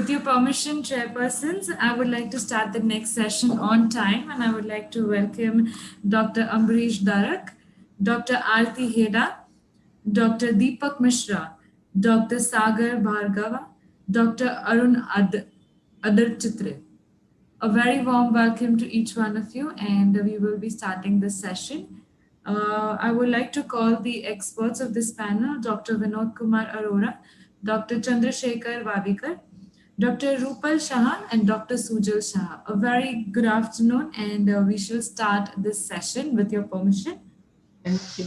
With your permission, chairpersons, I would like to start the next session on time, and I would like to welcome Dr. Ambarish Darak, Dr. Aarti Heda, Dr. Deepak Mishra, Dr. Sagar Bhargava, Dr. Arun Adarchitre. A very warm welcome to each one of you, and we will be starting this session. I would like to call the experts of this panel, Dr. Vinod Kumar Arora, Dr. Chandrasekhar Vavikar, Dr. Rupal Shahan, and Dr. Sujal Shah. A very good afternoon, and we shall start this session with your permission. Thank you.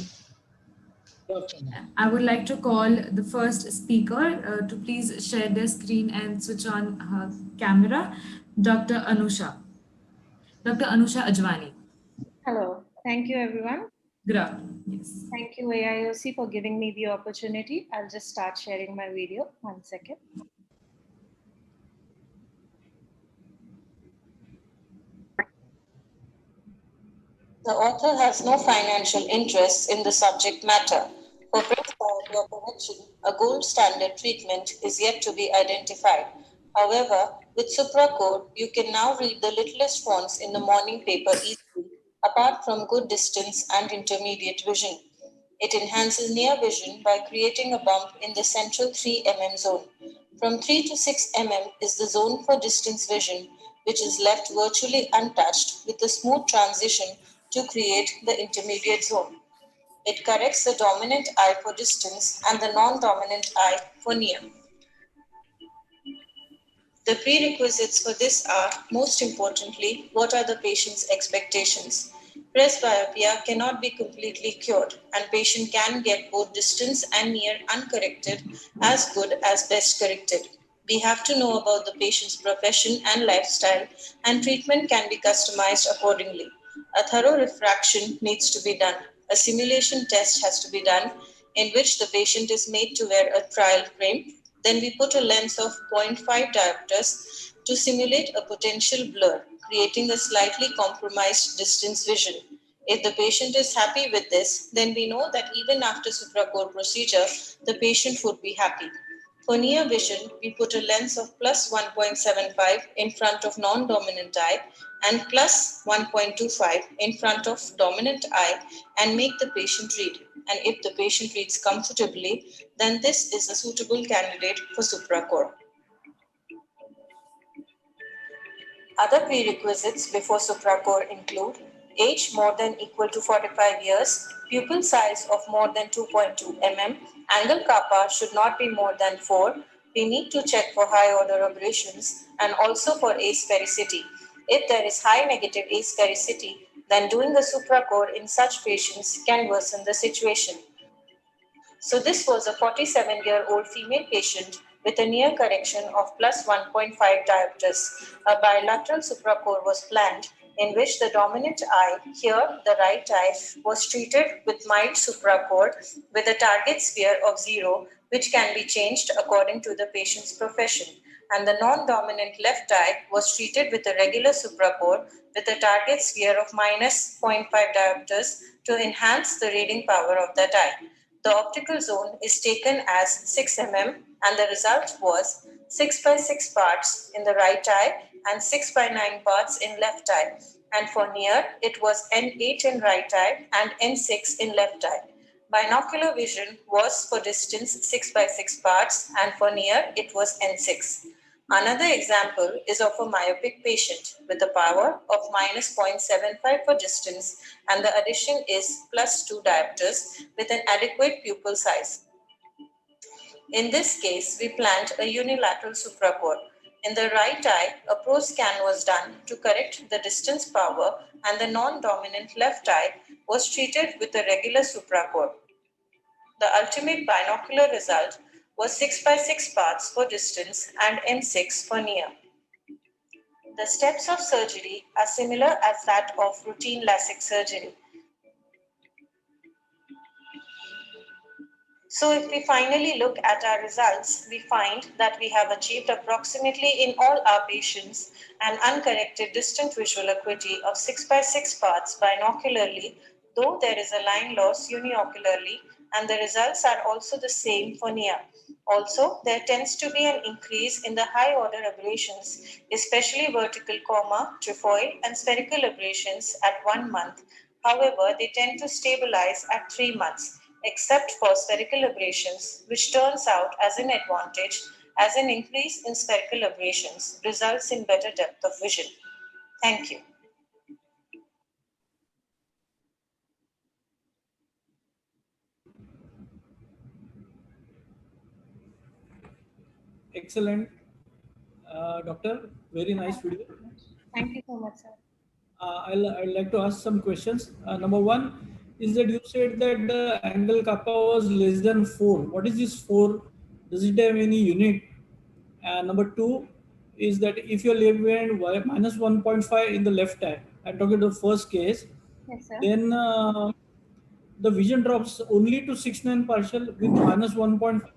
I would like to call the first speaker to please share their screen and switch on her camera, Dr. Anusha. Dr. Anusha Ajwani. Hello. Thank you, everyone. Good afternoon. Yes. Thank you, AIOC, for giving me the opportunity. I'll just start sharing my video. 1 second. The author has no financial interests in the subject matter. For breast myopia correction, a gold standard treatment is yet to be identified. However, with Supracor, you can now read the littlest fonts in the morning paper easily, apart from good distance and intermediate vision. It enhances near vision by creating a bump in the central 3 mm zone. From 3 to 6 mm is the zone for distance vision, which is left virtually untouched with a smooth transition to create the intermediate zone. It corrects the dominant eye for distance and the non-dominant eye for near. The prerequisites for this are, most importantly, what are the patient's expectations? Presbyopia cannot be completely cured, and patient can get both distance and near uncorrected as good as best corrected. We have to know about the patient's profession and lifestyle, and treatment can be customized accordingly. A thorough refraction needs to be done. A simulation test has to be done in which the patient is made to wear a trial frame. Then we put a lens of 0.5 diopters to simulate a potential blur, creating a slightly compromised distance vision. If the patient is happy with this, then we know that even after Supracor procedure, the patient would be happy. For near vision, we put a lens of plus 1.75 in front of non-dominant eye and plus 1.25 in front of dominant eye and make the patient read. And if the patient reads comfortably, then this is a suitable candidate for Supracor. Other prerequisites before Supracor include age more than equal to 45 years, pupil size of more than 2.2 mm, angle kappa should not be more than 4. We need to check for high order aberrations and also for asphericity. If there is high negative asphericity, then doing a Supracor in such patients can worsen the situation. So this was a 47-year-old female patient with a near correction of plus 1.5 diopters. A bilateral Supracor was planned in which the dominant eye, here the right eye, was treated with mild Supracor with a target sphere of 0, which can be changed according to the patient's profession. And the non-dominant left eye was treated with a regular Supracor with a target sphere of minus 0.5 diopters to enhance the reading power of that eye. The optical zone is taken as 6 mm and the result was 6 by 6 parts in the right eye and 6 by 9 parts in left eye. And for near, it was N8 in right eye and N6 in left eye. Binocular vision was for distance 6 by 6 parts and for near, it was N6. Another example is of a myopic patient with a power of minus 0.75 for distance and the addition is plus 2 diopters with an adequate pupil size. In this case, we planned a unilateral Supracor. In the right eye, a pro scan was done to correct the distance power and the non-dominant left eye was treated with a regular Supracor. The ultimate binocular result was 6 by 6 parts for distance and N6 for near. The steps of surgery are similar as that of routine LASIK surgery. So if we finally look at our results, we find that we have achieved approximately in all our patients an uncorrected distant visual acuity of 6 by 6 parts binocularly, though there is a line loss uniocularly and the results are also the same for NIA. Also, there tends to be an increase in the high order aberrations, especially vertical coma, trefoil, and spherical aberrations at 1 month. However, they tend to stabilize at 3 months, except for spherical aberrations, which turns out as an advantage, as an increase in spherical aberrations results in better depth of vision. Thank you. Excellent, doctor. Very nice video. Thank you so much, sir. I'd like to ask some questions. Number one is that you said that the angle kappa was less than 4. What is this 4? Does it have any unit? And number two is that if you're leaving minus 1.5 in the left eye, I'm talking about the first case, Yes, sir. then the vision drops only to 6.9 partial with minus 1.5.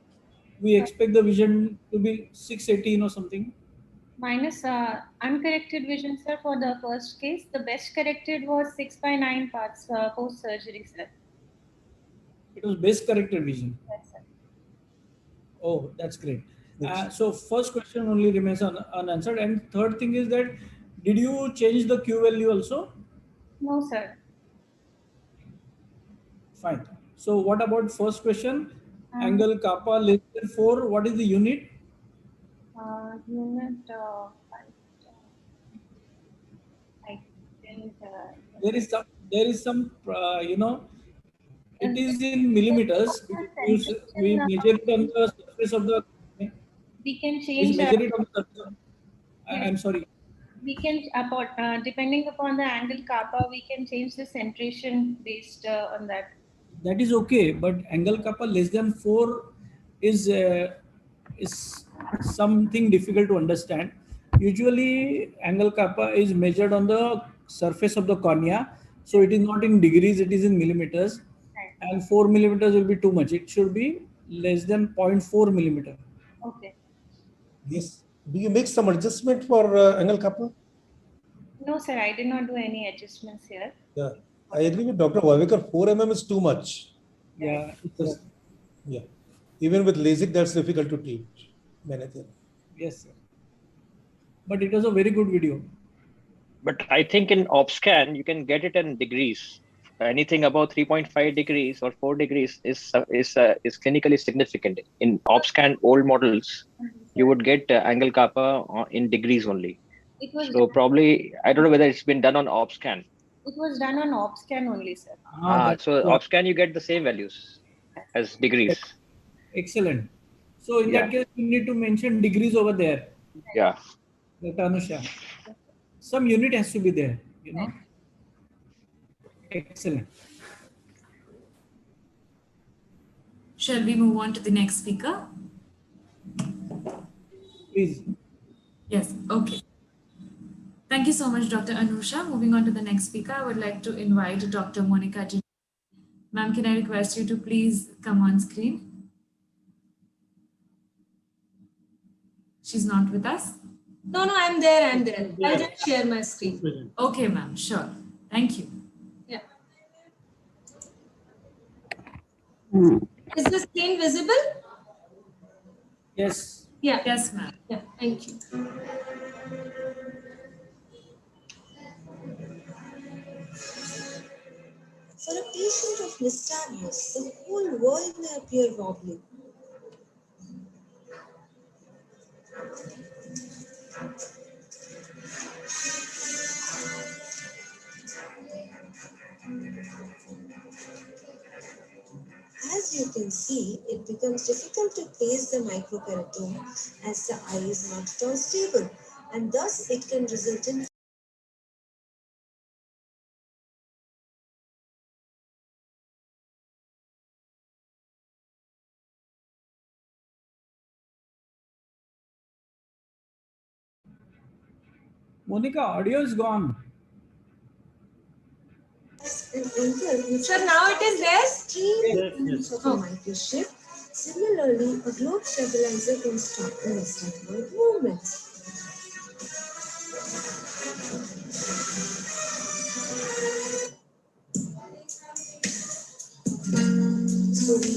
We expect the vision to be 6.18 or something. Minus uncorrected vision, sir, for the first case. The best corrected was 6/9 parts post surgery, sir. It was base corrected vision. Yes, sir. Oh, that's great. So first question only remains unanswered. And third thing is that, did you change the Q value also? No, sir. Fine. So what about first question? Angle kappa less than 4. What is the unit? Unit, I didn't. There is some, it is in millimeters. We measure it on the surface of the, We can we change. measure it on the surface of, Yes. I'm sorry. We can, depending upon the angle kappa, we can change the centration based on that. That is okay, but angle kappa less than 4 is something difficult to understand. Usually angle kappa is measured on the surface of the cornea, so it is not in degrees, it is in millimeters. Right. And 4 millimeters will be too much. It should be less than 0.4 millimeter. Okay. Yes. Do you make some adjustment for angle kappa? No, sir, I did not do any adjustments here. Yeah, I agree with Dr. Vavekar. 4 mm is too much. Yeah, Yeah. Even with LASIK, that's difficult to teach. yes, sir. But it was a very good video. But I think in OpScan, you can get it in degrees. Anything above 3.5 degrees or 4 degrees is clinically significant. In OpScan old models, you would get angle kappa in degrees only. It was So probably, I don't know whether it's been done on OpScan. It was done on OpScan only, sir. So OpScan, you get the same values as degrees. Excellent. So in that case, you need to mention degrees over there. Yeah. Dr. Anusha. Some unit has to be there, you know. Excellent. Shall we move on to the next speaker? Please. Yes, okay. Thank you so much, Dr. Anusha. Moving on to the next speaker, I would like to invite Dr. Monica. Ma'am, can I request you to please come on screen? She's not with us? No, I'm there. I'll just share my screen. Okay, ma'am, sure. Thank you. Yeah. Is the screen visible? Yes. Yeah. Yes, ma'am. Yeah, thank you. For a patient of nystagmus, the whole world may appear wobbly. As you can see, it becomes difficult to place the microkeratome as the eye is not at all stable, and thus it can result in Monica, audio is gone. an angle. So now it is there? Extreme use of a microchip. Similarly, a globe stabilizer can stop the nystagmoid movements. So we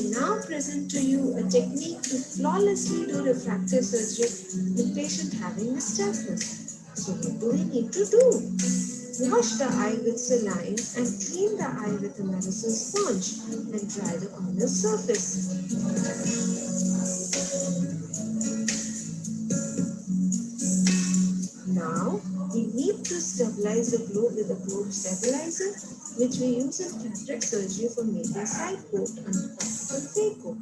present to you a technique to flawlessly do refractive surgery in patient having nystagmus. So what do we need to do? Wash the eye with saline and clean the eye with a medicine sponge and dry the corner surface. Now, we need to stabilize the globe with a globe stabilizer, which we use in cataract surgery for making side coat under optical phaco.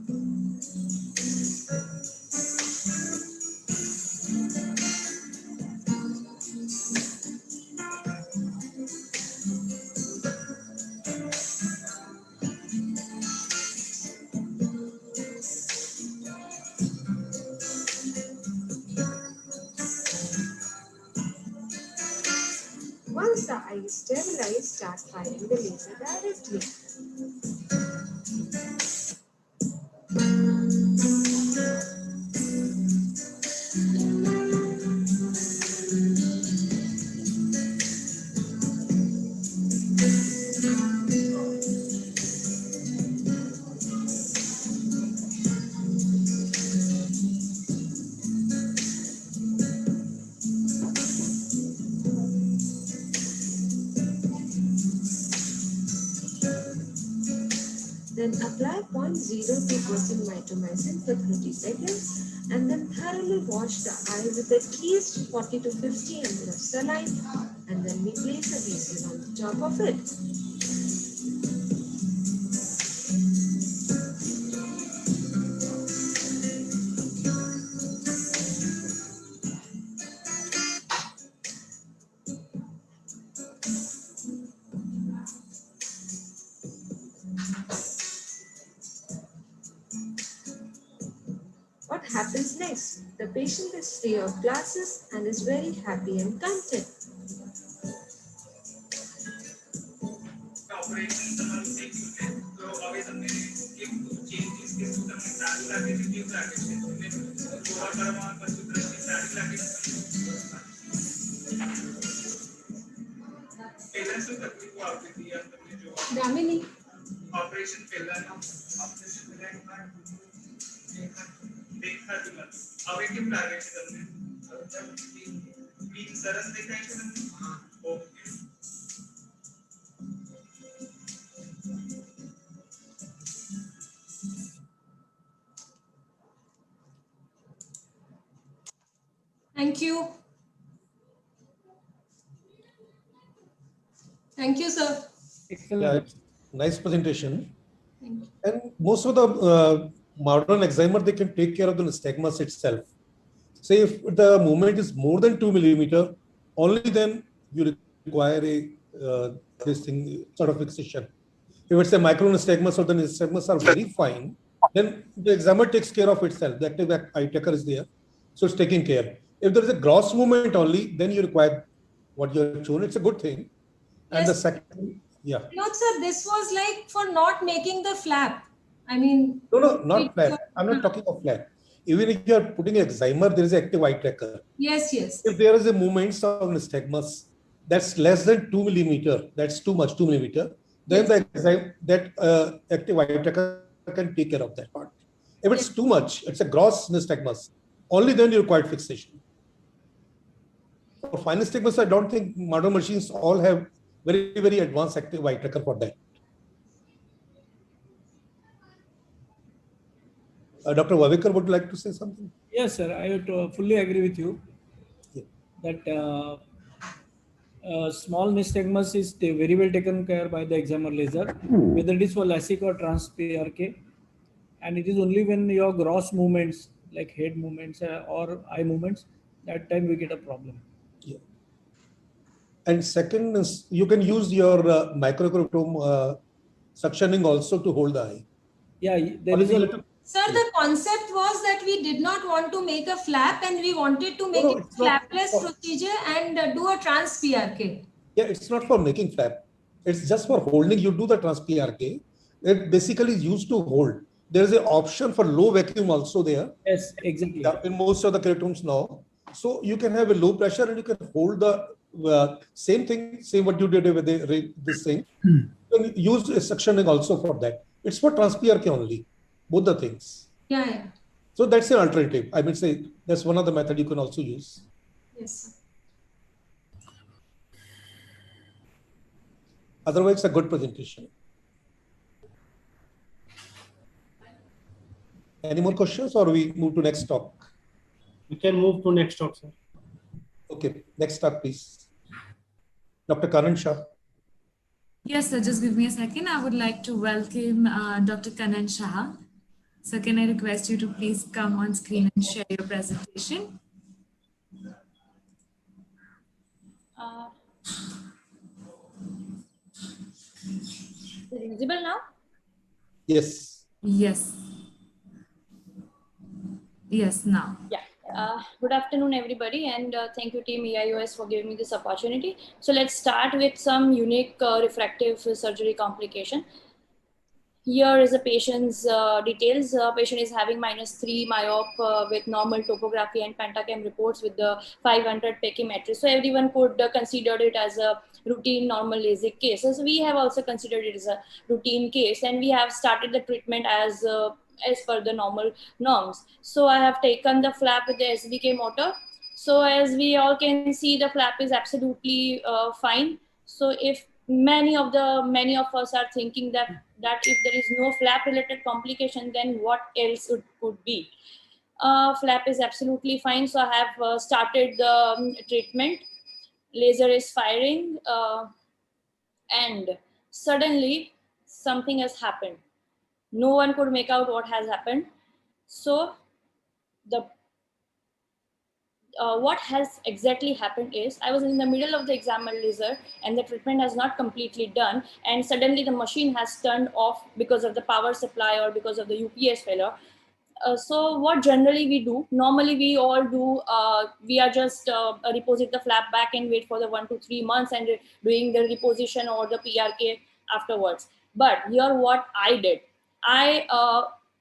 Once the eye is stabilized, start firing the laser directly. Then apply 0.02% mitomycin for 30 seconds and then thoroughly wash the eye with at least 40 to 50 ml of saline and then we place a VCL on the top of it. What happens next? The patient is free of glasses and is very happy and content. Damini. Thank you. Thank you, sir. Excellent. Nice presentation. Thank you. And most of the modern examiner, they can take care of the nystagmus itself. Say if the movement is more than 2 millimeter, only then you require a this thing sort of fixation. If it's a micro nystagmus or the nystagmus are very fine, then the examiner takes care of itself. The active eye tracker is there, so it's taking care. If there is a gross movement only, then you require what you have shown. It's a good thing. And Yes. the second, yeah. No, sir, this was like for not making the flap. I mean, No, not flat. I'm not talking of flat. Even if you are putting an excimer, there is an active eye tracker. yes, yes. If there is a movement of nystagmus that's less than 2 millimeter, that's too much, 2 millimeter, then that active eye tracker can take care of that part. If it's too much, it's a gross nystagmus, only then you require fixation. For fine nystagmus, I don't think modern machines all have very, very advanced active eye tracker for that. Dr. Vavikar, would you like to say something? Yes, sir. I would fully agree with you that small nystagmus is very well taken care by the examiner laser, whether it is for LASIK or trans-PRK. And it is only when your gross movements like head movements or eye movements, that time we get a problem. Yeah. And second is you can use your microchrome suctioning also to hold the eye. Yeah, there is a... Sir, the concept was that we did not want to make a flap and we wanted to make it it's not- flapless procedure and do a trans PRK. Yeah, it's not for making flap. It's just for holding. You do the trans PRK. It basically is used to hold. There is an option for low vacuum also there. Yes, exactly. In most of the keratomes now. So you can have a low pressure and you can hold the same thing, same what you did with this thing. You can use a suctioning also for that. It's for trans PRK only. both the things. Yeah. So that's an alternative. I would say that's one of the method you can also use. Yes, sir. Otherwise, a good presentation. Any more questions, or we move to next talk? We can move to next talk, sir. Okay, next talk, please. Dr. Karan Shah. Yes, sir. Just give me a second. I would like to welcome Dr. Kanan Shah. So can I request you to please come on screen and share your presentation? Is it visible now? Yes. Yes. Yes, now. Yeah. Good afternoon, everybody, and thank you, Team AIOS, for giving me this opportunity. So let's start with some unique refractive surgery complication. Here is a patient's details. Patient is having -3 myop with normal topography and pentacam reports with the 500 pachymetry. So everyone could consider it as a routine normal LASIK case. So we have also considered it as a routine case, and we have started the treatment as per the normal norms. So I have taken the flap with the SBK motor. So as we all can see, the flap is absolutely fine. So if many of us are thinking that if there is no flap related complication, then what else it could be. Flap is absolutely fine. So I have started the treatment. Laser is firing, and suddenly something has happened. No one could make out what has happened. So the what has exactly happened is, I was in the middle of the examined laser and the treatment has not completely done, and suddenly the machine has turned off because of the power supply or because of the UPS failure. So what generally we do, normally we all do, we are just reposit the flap back and wait for the 1 to 3 months and doing the reposition or the PRK afterwards. But here what I did, I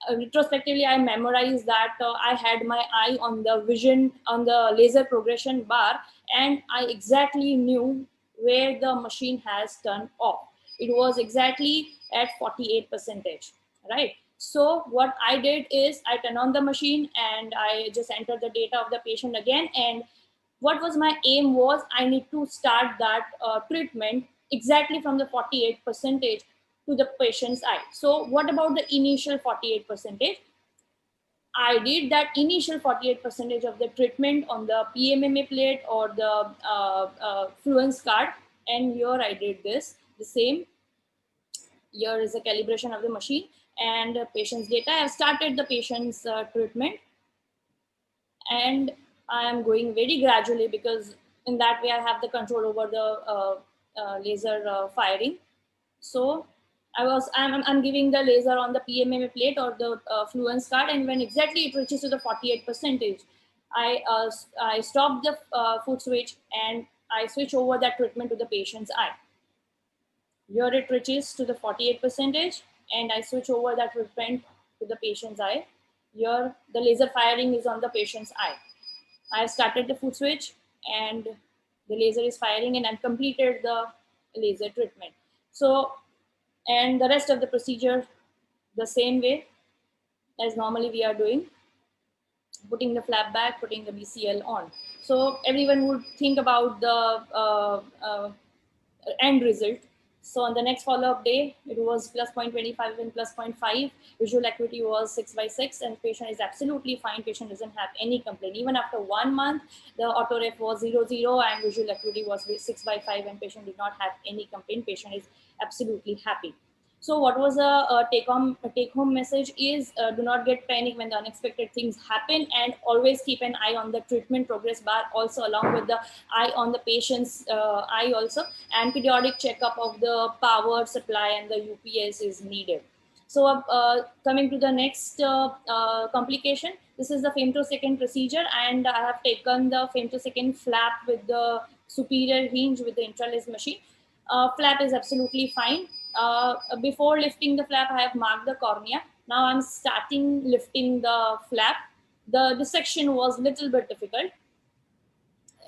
retrospectively I memorized that I had my eye on the vision on the laser progression bar, and I exactly knew where the machine has turned off. It was exactly at 48%, right? So what I did is I turned on the machine and I just entered the data of the patient again. And what was my aim was, I need to start that treatment exactly from the 48% to the patient's eye. So what about the initial 48%? I did that initial 48% of the treatment on the PMMA plate or the fluence card. And here I did the same. Here is a calibration of the machine and patient's data. I have started the patient's treatment, and I am going very gradually because in that way I have the control over the laser firing. So I'm giving the laser on the PMMA plate or the fluence card, and when exactly it reaches to the 48%, I stop the foot switch and I switch over that treatment to the patient's eye. Here it reaches to the 48%, and I switch over that treatment to the patient's eye. Here the laser firing is on the patient's eye. I've started the foot switch and the laser is firing, and I've completed the laser treatment. So, and the rest of the procedure the same way as normally we are doing, putting the flap back, putting the BCL on. So everyone would think about the end result. So on the next follow-up day, it was plus 0.25 and plus 0.5. Visual acuity was 6/6, and patient is absolutely fine. Patient doesn't have any complaint. Even after 1 month, the autoref was 0/0 and visual acuity was 6/5, and patient did not have any complaint. Patient is absolutely happy. So what was a take-home message is, do not get panic when the unexpected things happen, and always keep an eye on the treatment progress bar, also along with the eye on the patient's eye also, and periodic checkup of the power supply and the UPS is needed. So coming to the next complication, this is the femtosecond procedure, and I have taken the femtosecond flap with the superior hinge with the intralace machine. Flap is absolutely fine. Before lifting the flap, I have marked the cornea. Now I'm starting lifting the flap. The dissection was a little bit difficult,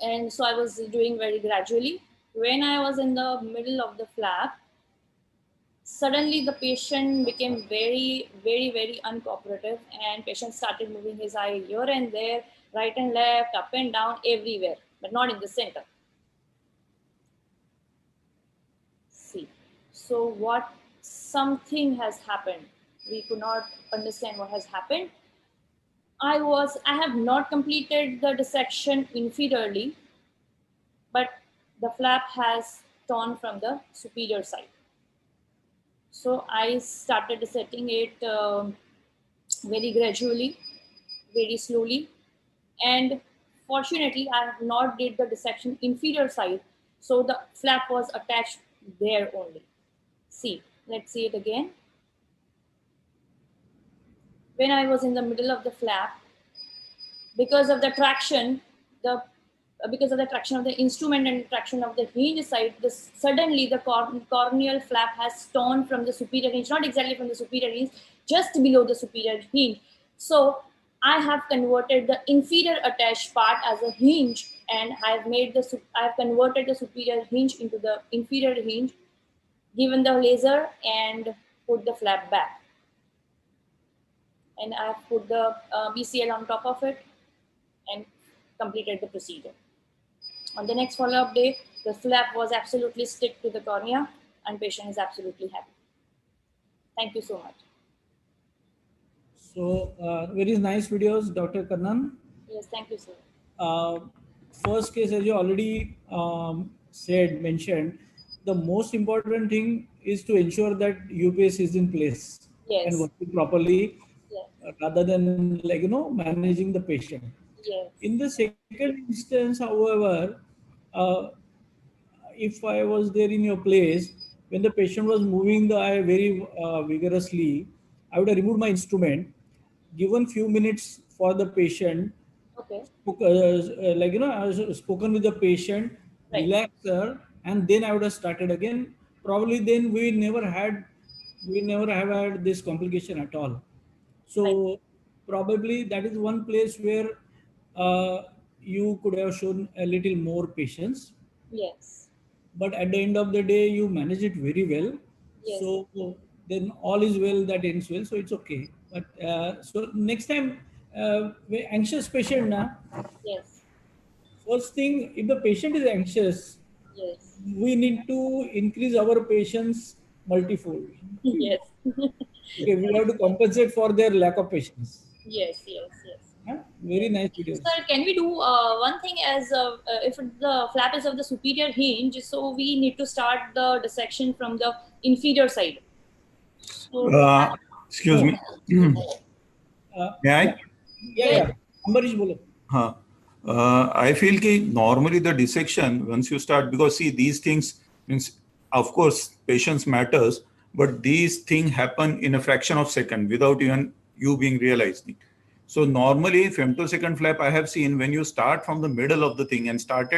and so I was doing very gradually. When I was in the middle of the flap, Suddenly the patient became very, very, very uncooperative, and patient started moving his eye here and there, right and left, up and down, everywhere, but not in the center. See, so what, something has happened. We could not understand what has happened. I have not completed the dissection inferiorly, but the flap has torn from the superior side. So I started setting it very gradually, very slowly, and fortunately I have not did the dissection inferior side, so the flap was attached there only. See, let's see it again. When I was in the middle of the flap, because of the traction, because of the traction of the instrument and traction of the hinge side, suddenly the corneal flap has torn from the superior hinge, not exactly from the superior hinge, just below the superior hinge. So I have converted the inferior attached part as a hinge, and I have converted the superior hinge into the inferior hinge, given the laser, and put the flap back. And I have put the BCL on top of it and completed the procedure. On the next follow-up day, the flap was absolutely stick to the cornea, and patient is absolutely happy. Thank you so much. So very nice videos, Dr. Kannan. Yes, thank you, sir. First case, as you already mentioned, the most important thing is to ensure that UPS is in place Yes. and working properly, Yes. rather than managing the patient. Yes. In the second instance, however, if I was there in your place, when the patient was moving the eye very vigorously, I would have removed my instrument, given few minutes for the patient, Okay. I was spoken with the patient, Right. relaxed her, and then I would have started again. Probably then we never have had this complication at all. So Right. probably that is one place where you could have shown a little more patience. Yes. But at the end of the day, you manage it very well. Yes. So then all is well that ends well. So it's okay. But so next time, anxious patient, Yes. first thing, if the patient is anxious, Yes. we need to increase our patience multifold. Yes. Okay, we have to compensate for their lack of patience. Yes. Yes. Yes. Very nice videos. Sir, can we do one thing, as if the flap is of the superior hinge, so we need to start the dissection from the inferior side. So, Excuse me. May I? Yeah. Ambarish, bolo. I feel that normally the dissection, once you start, because see, these things means, of course, patience matters, but these things happen in a fraction of a second without even you being realized. So normally, femtosecond flap, I have seen when you start from the middle of the thing and start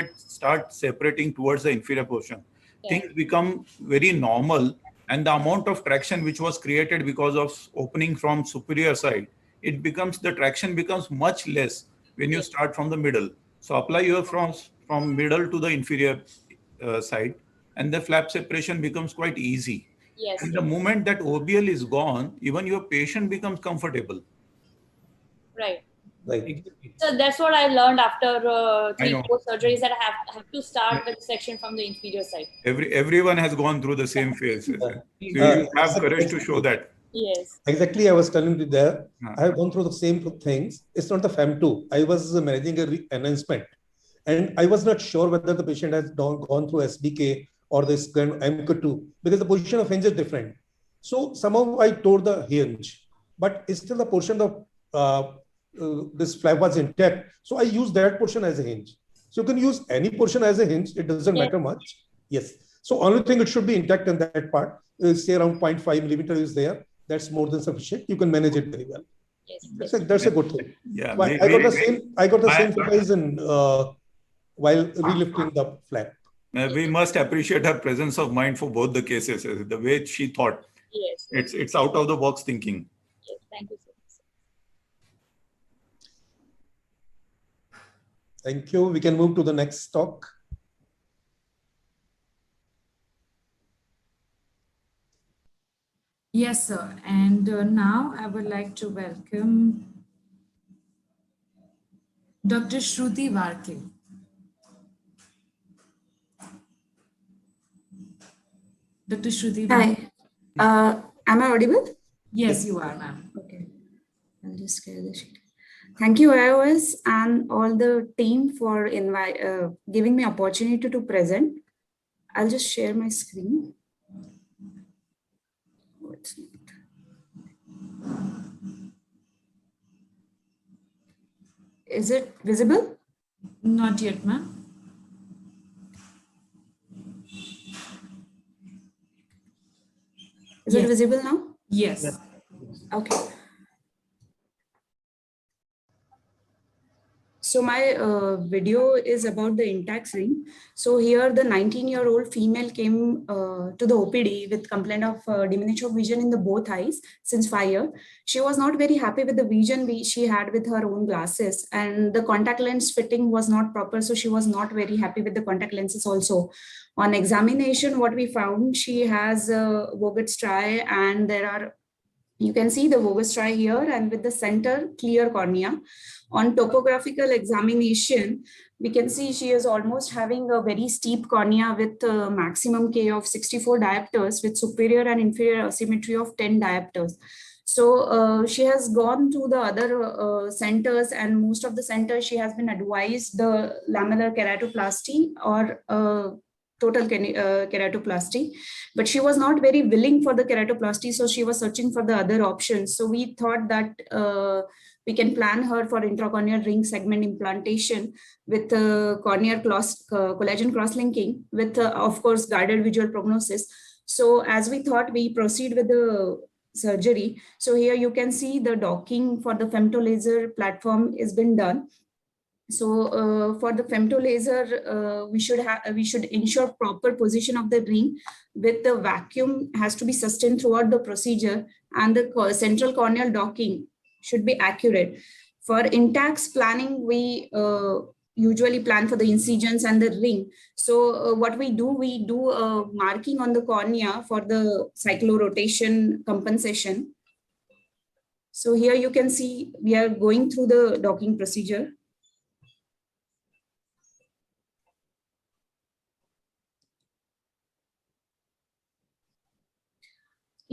separating towards the inferior portion, things become very normal, and the amount of traction which was created because of opening from superior side, the traction becomes much less when you start from the middle. So apply your from middle to the inferior side, and the flap separation becomes quite easy. Yes. And the moment that OBL is gone, even your patient becomes comfortable. Right. Right. So that's what I learned after 3-4 surgeries, that I have to start the dissection from the inferior side. Everyone has gone through the same phase. So you have courage to show that. Yes. Exactly, I was telling you there. I have gone through the same things. It's not the FAM2. I was managing a enhancement, and I was not sure whether the patient has gone through SBK or this kind of MK2, because the position of hinge is different. So somehow I tore the hinge, but still the portion of this flap was intact. So I use that portion as a hinge. So you can use any portion as a hinge. It doesn't matter much. Yes. So only thing, it should be intact in that part. Say around 0.5 millimeter is there. That's more than sufficient. You can manage it very well. Yes. That's a good thing. Yeah. I got the same surprise in while relifting the flap. We must appreciate her presence of mind for both the cases. The way she thought. Yes. It's out of the box thinking. Yes. Thank you so much. Thank you. We can move to the next talk. Yes, sir. And now I would like to welcome Dr. Shruti Varke. Dr. Shruti Varke. Hi. Am I audible? Yes, you are, ma'am. Okay. I'll just share the sheet. Thank you, iOS and all the team for giving me opportunity to present. I'll just share my screen. Oh, it's not. Is it visible? Not yet, ma'am. Is it visible now? Yes. Okay. So my video is about the intact ring. So here the 19-year-old female came to the OPD with complaint of diminution of vision in the both eyes since 5 years. She was not very happy with the vision she had with her own glasses, and the contact lens fitting was not proper. So she was not very happy with the contact lenses also. On examination, what we found, she has Vogt striae, and you can see the Vogt striae here, and with the center clear cornea. On topographical examination, we can see she is almost having a very steep cornea with a maximum K of 64 diopters with superior and inferior asymmetry of 10 diopters. So she has gone to the other centers, and most of the centers she has been advised the lamellar keratoplasty or total keratoplasty, but she was not very willing for the keratoplasty, so she was searching for the other options. So we thought that we can plan her for intracorneal ring segment implantation with collagen cross-linking with, of course, guided visual prognosis. So as we thought, we proceed with the surgery. So here you can see the docking for the femtolaser platform has been done. So for the femtolaser, we should ensure proper position of the ring with the vacuum has to be sustained throughout the procedure, and the central corneal docking should be accurate. For intact planning, we usually plan for the incisions and the ring. So what we do marking on the cornea for the cyclorotation compensation. So here you can see we are going through the docking procedure.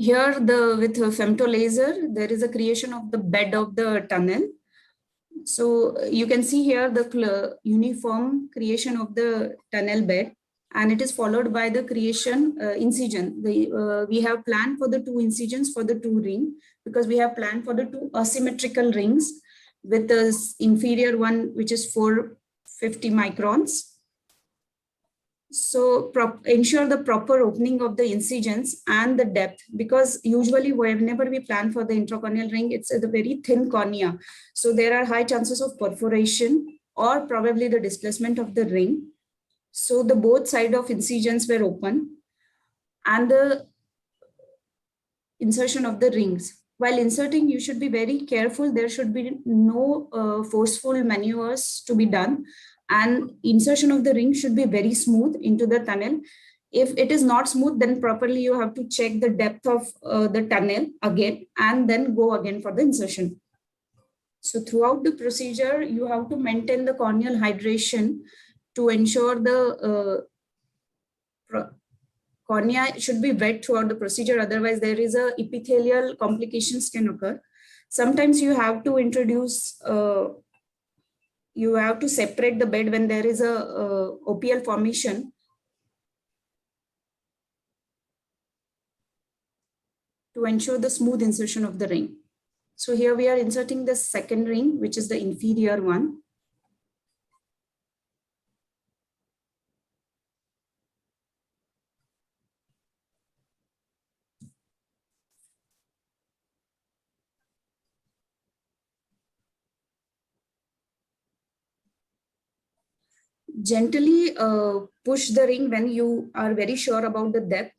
Here, with femtolaser, there is a creation of the bed of the tunnel. So you can see here the uniform creation of the tunnel bed, and it is followed by the creation incision. We have planned for the 2 incisions for the 2 ring, because we have planned for the 2 asymmetrical rings with the inferior one, which is 450 microns. So ensure the proper opening of the incisions and the depth, because usually whenever we plan for the intracorneal ring, it's a very thin cornea. So there are high chances of perforation or probably the displacement of the ring. So the both sides of incisions were open, and the insertion of the rings. While inserting, you should be very careful. There should be no forceful maneuvers to be done, and insertion of the ring should be very smooth into the tunnel. If it is not smooth, then properly you have to check the depth of the tunnel again, and then go again for the insertion. So throughout the procedure, you have to maintain the corneal hydration to ensure the cornea should be wet throughout the procedure. Otherwise, there is a epithelial complications can occur. Sometimes you have to introduce you have to separate the bed when there is a OPL formation to ensure the smooth insertion of the ring. So here we are inserting the second ring, which is the inferior one. Gently push the ring when you are very sure about the depth,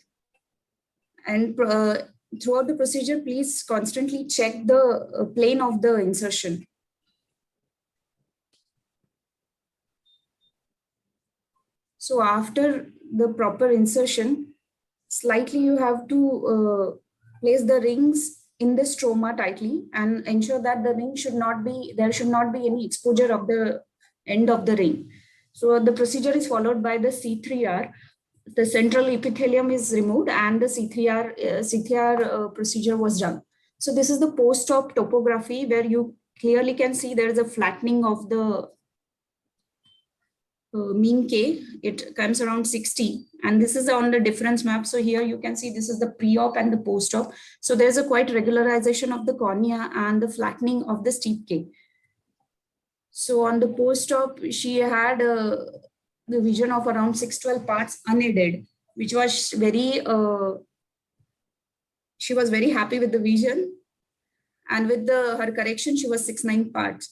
and throughout the procedure, please constantly check the plane of the insertion. So after the proper insertion, slightly you have to place the rings in the stroma tightly and ensure that the ring there should not be any exposure of the end of the ring. So the procedure is followed by the C3R. The central epithelium is removed and the C3R procedure was done. So this is the post-op topography where you clearly can see there is a flattening of the mean K. It comes around 60, and this is on the difference map. So here you can see this is the pre-op and the post-op. So there's a quite regularization of the cornea and the flattening of the steep K. So on the post-op, she had the vision of around 612 parts unaided, which was very, she was very happy with the vision. And with her correction, she was 69 parts.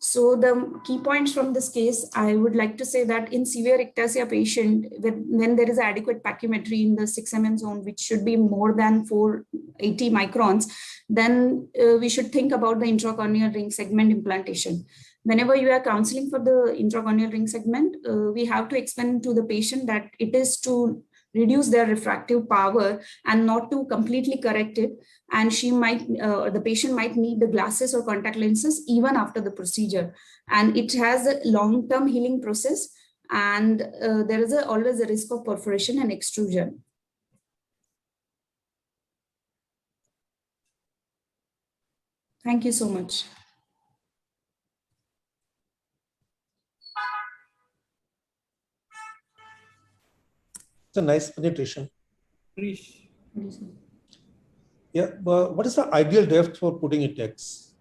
So the key points from this case, I would like to say that in severe ectasia patient, when there is adequate pachymetry in the 6 mm zone, which should be more than 480 microns, then we should think about the intracorneal ring segment implantation. Whenever you are counseling for the intracorneal ring segment, we have to explain to the patient that it is to reduce their refractive power and not to completely correct it. And she might, the patient might need the glasses or contact lenses even after the procedure. And it has a long-term healing process, and there is always a risk of perforation and extrusion. Thank you so much. It's a nice penetration. Yeah, but what is the ideal depth for putting index?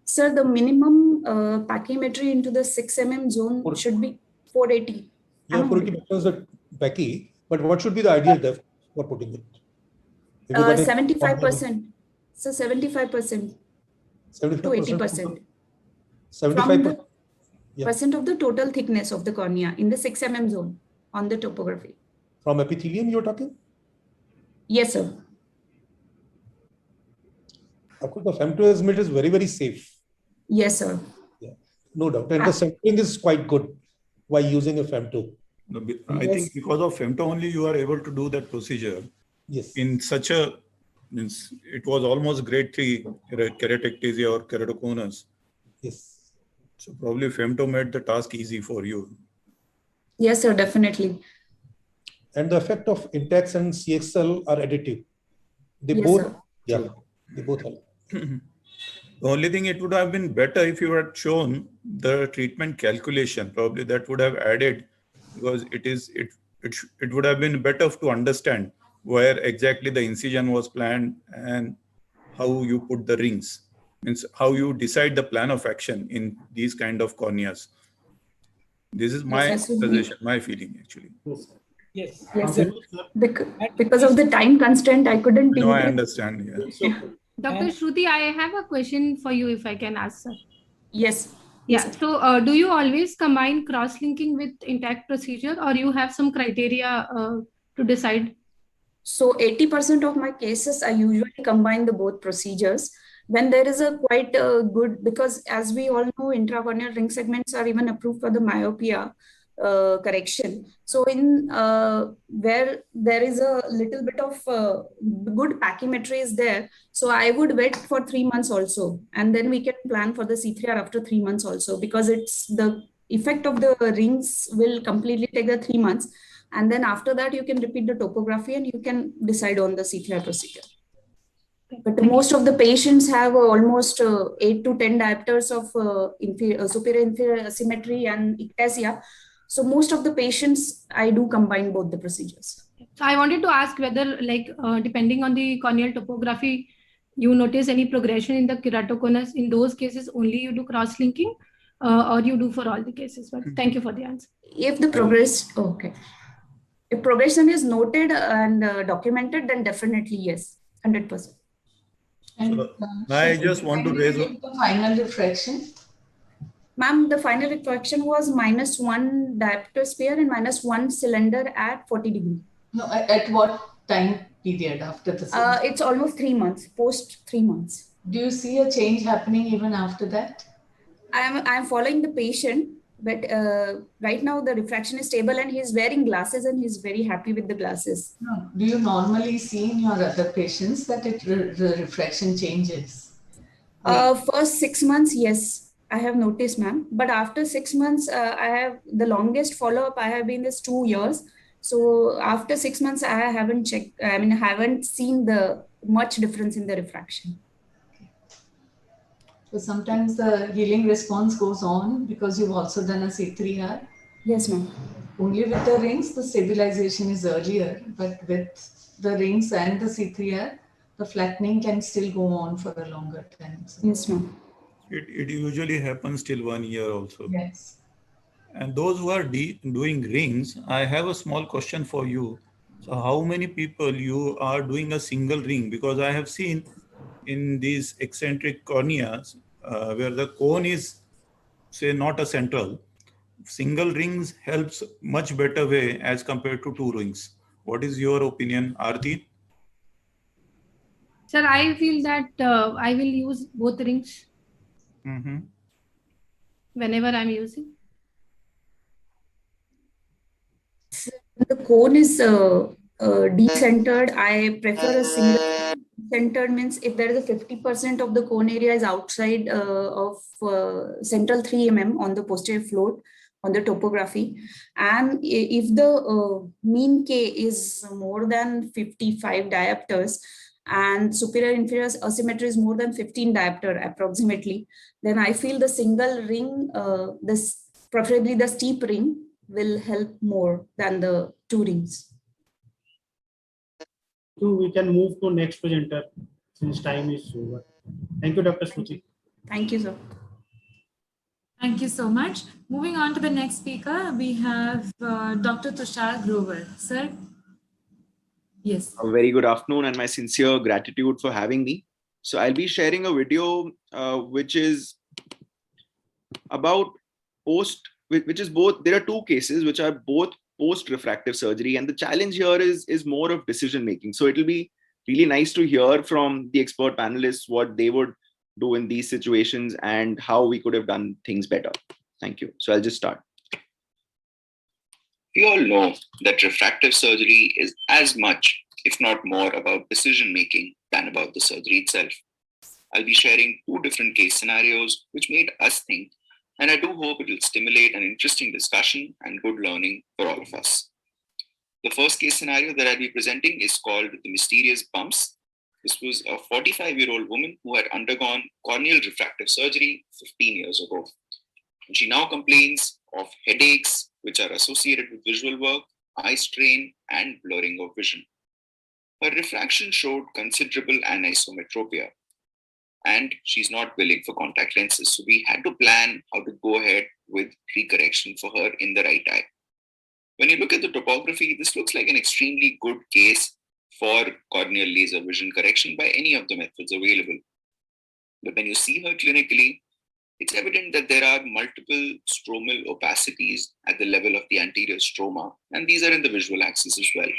Sir, the minimum pachymetry into the 6 mm zone should be 480. Yeah, 480 becomes the Becky, but what should be the ideal depth for putting it? 75%. So 75%. 75% to 80%. 75% Percent of the total thickness of the cornea in the 6 mm zone on the topography. From epithelium you're talking? Yes, sir. Of course, the femtoesmate is very, very safe. Yes, sir. Yeah, no doubt. And the centering is quite good by using a femto. No, I think because of femto only you are able to do that procedure. Yes. In such a, means it was almost grade 3 keratectasia or keratoconus. Yes. So probably femto made the task easy for you. Yes, sir, definitely. And the effect of Intex and CXL are additive. They Yes, both, sir. yeah, they both help. The only thing, it would have been better if you had shown the treatment calculation. Probably that would have added, because it would have been better to understand where exactly the incision was planned and how you put the rings. Means how you decide the plan of action in these kind of corneas. This is my suggestion, my feeling actually. Yes. Yes, sir. Because of the time constraint, I couldn't. No, I understand. Yeah. Dr. Shruti, I have a question for you, if I can ask, sir. Yes. Yeah. So, do you always combine cross-linking with intact procedure, or you have some criteria to decide? So 80% of my cases, I usually combine the both procedures. When there is a quite good, because as we all know, intracorneal ring segments are even approved for the myopia correction. So in where there is a little bit of good pachymetry is there, so I would wait for 3 months also, and then we can plan for the C3R after 3 months also, because it's the effect of the rings will completely take the 3 months, and then after that you can repeat the topography and you can decide on the C3R procedure. But most of the patients have almost 8 to 10 diopters of superior-inferior asymmetry and ectasia. So most of the patients, I do combine both the procedures. So I wanted to ask whether, like, depending on the corneal topography, you notice any progression in the keratoconus. In those cases, only you do cross-linking, or you do for all the cases. But thank you for the answer. If the if progression is noted and documented, then definitely yes, 100%. And I just want to raise the final refraction. Ma'am, the final refraction was -1 diopter sphere and -1 cylinder at 40 degrees. No, at what time period after the surgery? It's almost 3 months, post 3 months. Do you see a change happening even after that? I am following the patient But right now the refraction is stable and he's wearing glasses and he's very happy with the glasses. No. Do you normally see in your other patients that the refraction changes? First 6 months, yes, I have noticed, ma'am. But after 6 months, I have the longest follow-up I have been is 2 years. So after 6 months, I haven't checked. I mean, I haven't seen the much difference in the refraction. So sometimes the healing response goes on because you've also done a C3R. Yes, ma'am. Only with the rings, the stabilization is earlier, but with the rings and the C3R, the flattening can still go on for a longer time. So. Yes, ma'am. It usually happens till 1 year also. Yes. And those who are doing rings, I have a small question for you. So how many people you are doing a single ring? Because I have seen in these eccentric corneas where the cone is, say, not a central, single rings helps much better way as compared to 2 rings. What is your opinion, Aarti? Sir, I feel that I will use both rings whenever I'm using. The cone is decentered. I prefer a single. Centered means if there is a 50% of the cone area is outside of central 3 mm on the posterior float on the topography, and if the mean K is more than 55 diopters and superior inferior asymmetry is more than 15 diopter approximately, then I feel the single ring, preferably the steep ring, will help more than the 2 rings. We can move to next presenter since time is over. Thank you, Dr. Shruti. Thank you, sir. Thank you so much. Moving on to the next speaker, we have Dr. Tushar Grover. Sir? Yes. A very good afternoon and my sincere gratitude for having me. So I'll be sharing a video which is about which is both, there are 2 cases which are both post-refractive surgery, and the challenge here is more of decision making. So it'll be really nice to hear from the expert panelists what they would do in these situations and how we could have done things better. Thank you. So I'll just start. We all know that refractive surgery is as much, if not more, about decision making than about the surgery itself. I'll be sharing 2 different case scenarios which made us think, and I do hope it will stimulate an interesting discussion and good learning for all of us. The first case scenario that I'll be presenting is called the mysterious bumps. This was a 45-year-old woman who had undergone corneal refractive surgery 15 years ago. And she now complains of headaches, which are associated with visual work, eye strain, and blurring of vision. Her refraction showed considerable anisometropia, and she's not willing for contact lenses. So we had to plan how to go ahead with recorrection for her in the right eye. When you look at the topography, this looks like an extremely good case for corneal laser vision correction by any of the methods available. But when you see her clinically, it's evident that there are multiple stromal opacities at the level of the anterior stroma, and these are in the visual axis as well.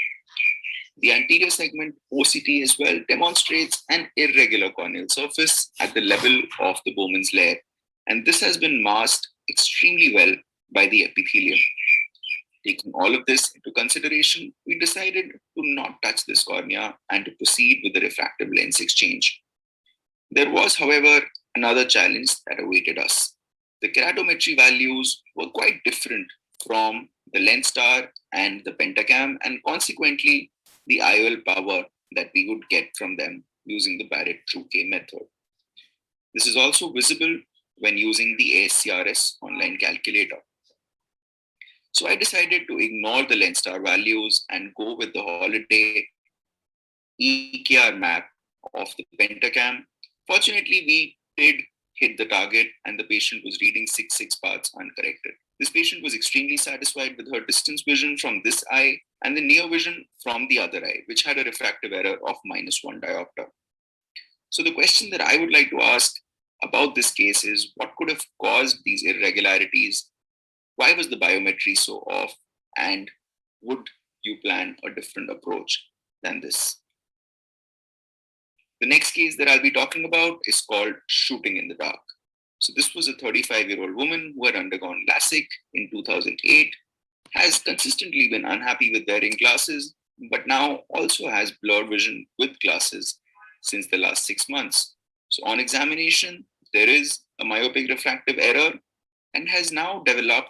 The anterior segment OCT as well demonstrates an irregular corneal surface at the level of the Bowman's layer, and this has been masked extremely well by the epithelium. Taking all of this into consideration, we decided to not touch this cornea and to proceed with the refractive lens exchange. There was, however, another challenge that awaited us. The keratometry values were quite different from the lens star and the pentacam, and consequently, the IOL power that we would get from them using the Barrett True K method. This is also visible when using the ASCRS online calculator. So I decided to ignore the lens star values and go with the holiday EKR map of the pentacam. Fortunately, we did hit the target and the patient was reading 6 parts uncorrected. This patient was extremely satisfied with her distance vision from this eye and the near vision from the other eye, which had a refractive error of -1 diopter. So the question that I would like to ask about this case is, what could have caused these irregularities? Why was the biometry so off? And would you plan a different approach than this? The next case that I'll be talking about is called shooting in the dark. So this was a 35-year-old woman who had undergone LASIK in 2008, has consistently been unhappy with wearing glasses, but now also has blurred vision with glasses since the last 6 months. So on examination, there is a myopic refractive error and has now developed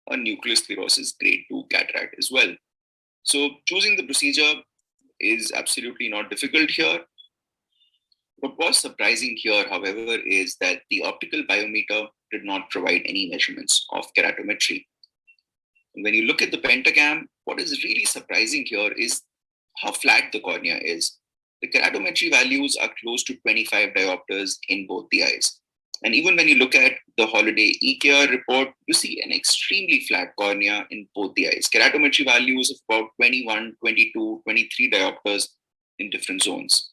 a nucleus sclerosis grade 2 cataract as well. So choosing the procedure is absolutely not difficult here. What was surprising here, however, is that the optical biometer did not provide any measurements of keratometry. When you look at the pentacam, what is really surprising here is how flat the cornea is. The keratometry values are close to 25 diopters in both the eyes. And even when you look at the Holiday e-care report, you see an extremely flat cornea in both the eyes. Keratometry values of about 21, 22, 23 diopters in different zones.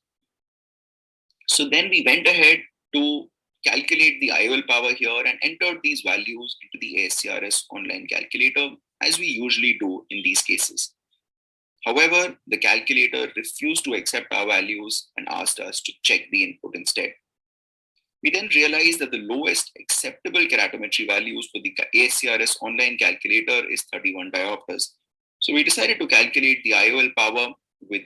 So then we went ahead to calculate the IOL power here and entered these values into the ASCRS online calculator, as we usually do in these cases. However, the calculator refused to accept our values and asked us to check the input instead. We then realized that the lowest acceptable keratometry values for the ASCRS online calculator is 31 diopters. So we decided to calculate the IOL power with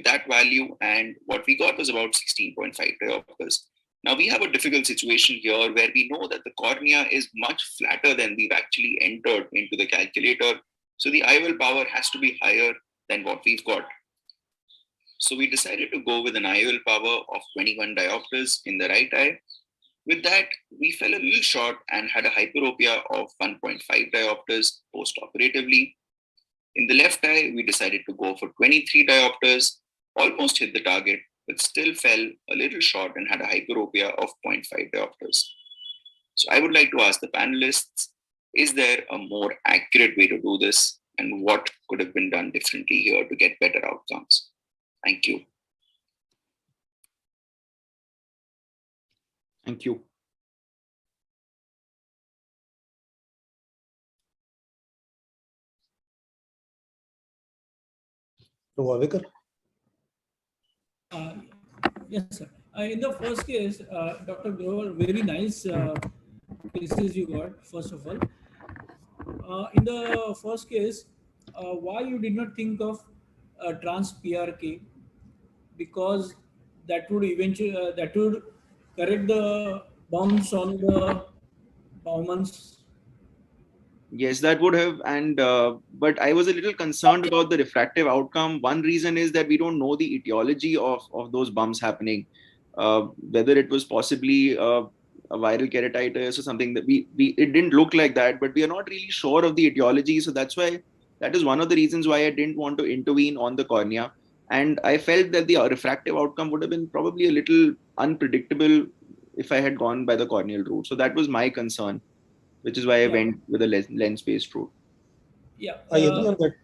that value, and what we got was about 16.5 diopters. Now we have a difficult situation here where we know that the cornea is much flatter than we've actually entered into the calculator. So the IOL power has to be higher than what we've got. So we decided to go with an IOL power of 21 diopters in the right eye. With that, we fell a little short and had a hyperopia of 1.5 diopters post-operatively. In the left eye, we decided to go for 23 diopters, almost hit the target, but still fell a little short and had a hyperopia of 0.5 diopters. So I would like to ask the panelists, is there a more accurate way to do this, and what could have been done differently here to get better outcomes? Thank you. Thank you. Yes, sir. In the first case, Dr. Grover, very nice cases you got, first of all. In the first case, why you did not think of trans PRK? Because that would eventually that would correct the bumps on the Bauman's. Yes, that would have, and but I was a little concerned about the refractive outcome. One reason is that we don't know the etiology of those bumps happening, whether it was possibly a viral keratitis or something. That it didn't look like that, but we are not really sure of the etiology. So that is one of the reasons why I didn't want to intervene on the cornea. And I felt that the refractive outcome would have been probably a little unpredictable if I had gone by the corneal route. So that was my concern, which is why I went with a lens-based route. Yeah, I agree on that.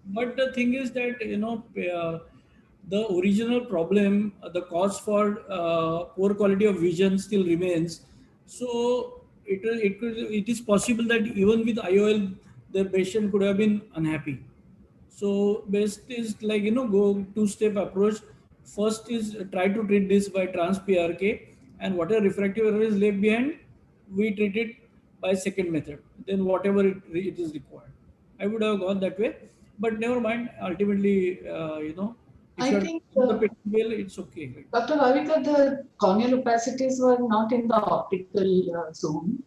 but the thing is that the original problem, the cause for poor quality of vision still remains. So it is possible that even with IOL, the patient could have been unhappy. So best is go two-step approach. First is try to treat this by trans PRK, and whatever refractive error is left behind, we treat it by second method. Then whatever it is required. I would have gone that way, but never mind. Ultimately, if I think the patient well, it's okay. Right? Dr. Bhavika, the corneal opacities were not in the optical zone.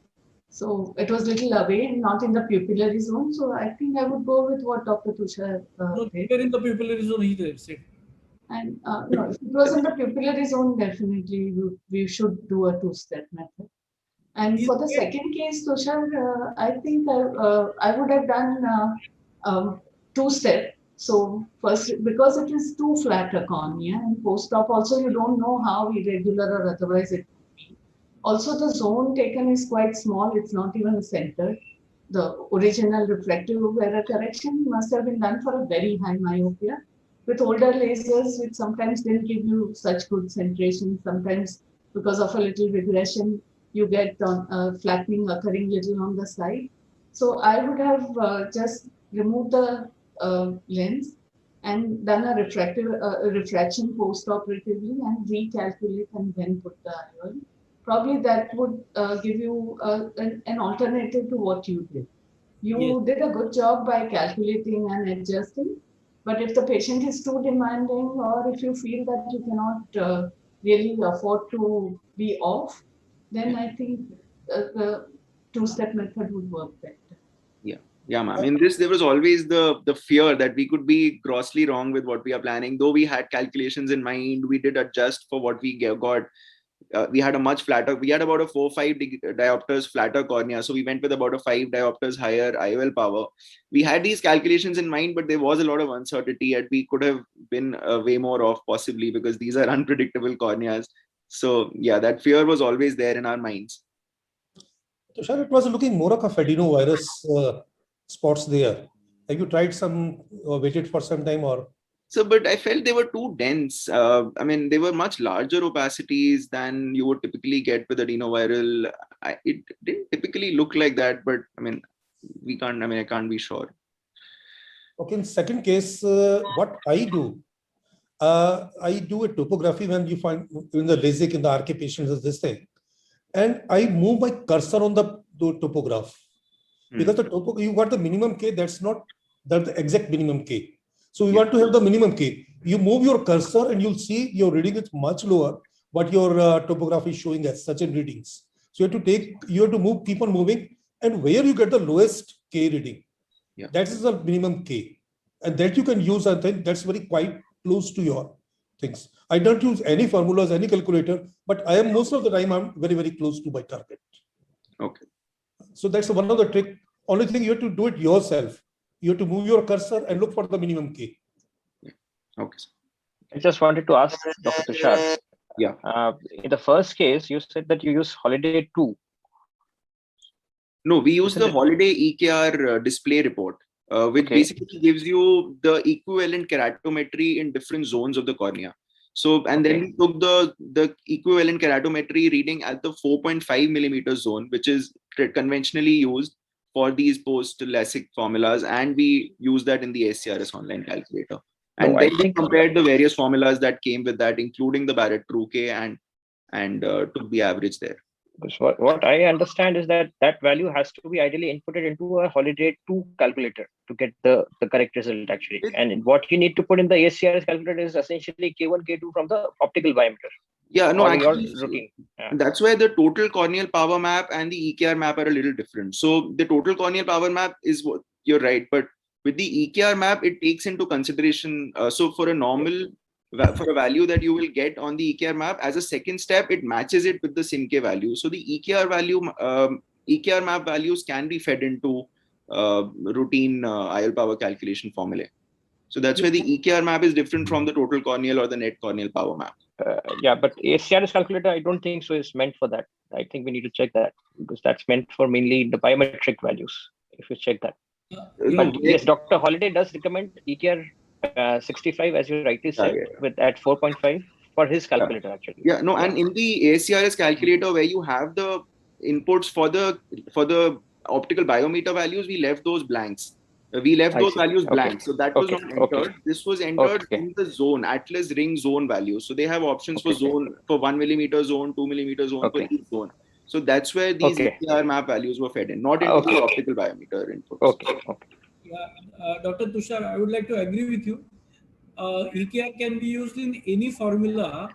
So it was little away, not in the pupillary zone. So I think I would go with what Dr. Tushar No, did. they're in the pupillary zone either, said. And no, if it was in the pupillary zone, definitely we should do a two-step method. And for the second case, Tushar, I think I would have done two-step. So first, because it is too flat a cornea, and post-op also you don't know how irregular or otherwise it would be. Also, the zone taken is quite small. It's not even centered. The original refractive error correction must have been done for a very high myopia. With older lasers, which sometimes didn't give you such good centration, sometimes because of a little regression, you get flattening occurring little on the side. So I would have just removed the lens and done a refraction post-operatively and recalculate and then put the IOL. probably that would give you an alternative to what you did. You Yes. did a good job by calculating and adjusting, but if the patient is too demanding, or if you feel that you cannot really afford to be off, then I think the two-step method would work better. Yeah, ma'am. In this, there was always the fear that we could be grossly wrong with what we are planning. Though we had calculations in mind, we did adjust for what we got. We had a much flatter. We had about a 4-5 diopters flatter cornea, so we went with about a 5 diopters higher IOL power. We had these calculations in mind, but there was a lot of uncertainty, and we could have been way more off possibly because these are unpredictable corneas. So yeah, that fear was always there in our minds. Tushar, it was looking more of a adenovirus spots there. Have you tried some, waited for some time or? So, but I felt they were too dense. I mean, they were much larger opacities than you would typically get with adenoviral. It didn't typically look like that, but I mean, I can't be sure. Okay, in second case, what I do a topography when you find in the LASIK in the RK patients is this thing. And I move my cursor on the topograph. Because the you got the minimum K, that's not the exact minimum K. So we want to have the minimum K. You move your cursor and you'll see your reading is much lower, what your topography is showing as such in readings. So you have to move, keep on moving, and where you get the lowest K reading, that is the minimum K. And that you can use, I think that's very quite close to your things. I don't use any formulas, any calculator, but I am most of the time I'm very, very close to my target. Okay. So that's one of the trick. Only thing you have to do it yourself. You have to move your cursor and look for the minimum K. Okay. I just wanted to ask Dr. Tushar. Yeah. In the first case, you said that you use Holiday 2. No, we use the Holiday EKR display report, which basically gives you the equivalent keratometry in different zones of the cornea. So, and then we took the equivalent keratometry reading at the 4.5 millimeter zone, which is conventionally used for these post LASIK formulas, and we use that in the ACRS online calculator. And then we compared the various formulas that came with that, including the Barrett True K, and took the average there. Because what I understand is that that value has to be ideally inputted into a Holiday 2 calculator to get the correct result actually. And what you need to put in the ACRS calculator is essentially K1, K2 from the optical biometer. Yeah, no, actually, routine. That's why the total corneal power map and the EKR map are a little different. So the total corneal power map is what you're right, but with the EKR map, it takes into consideration. So for a value that you will get on the EKR map, as a second step, it matches it with the SIMK value. So the EKR map values can be fed into routine IOL power calculation formulae. So that's why the EKR map is different from the total corneal or the net corneal power map. Yeah, but ACRS calculator, I don't think so is meant for that. I think we need to check that because that's meant for mainly the biometric values. If you check that. But yes, Dr. Holiday does recommend EKR 65, as you rightly said, with at 4.5 for his calculator actually. Yeah, no, and in the ACRS calculator where you have the inputs for the optical biometer values, we left those blanks. We left those values blank. So that was not entered. This was entered in the zone, Atlas ring zone value. So they have options for zone, for 1 millimeter zone, 2 millimeter zone, for each zone. So that's where these EKR map values were fed in, not into the optical biometer inputs. Yeah, Dr. Tushar, I would like to agree with you. EKR can be used in any formula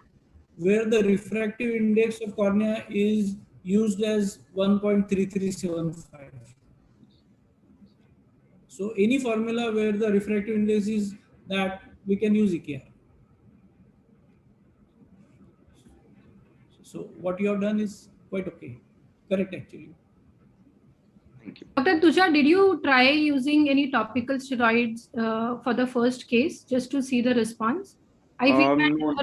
where the refractive index of cornea is used as 1.3375. So any formula where the refractive index is that, we can use EKR. So what you have done is quite okay. Correct actually. Thank you. Dr. Tushar, did you try using any topical steroids for the first case just to see the response? I feel that for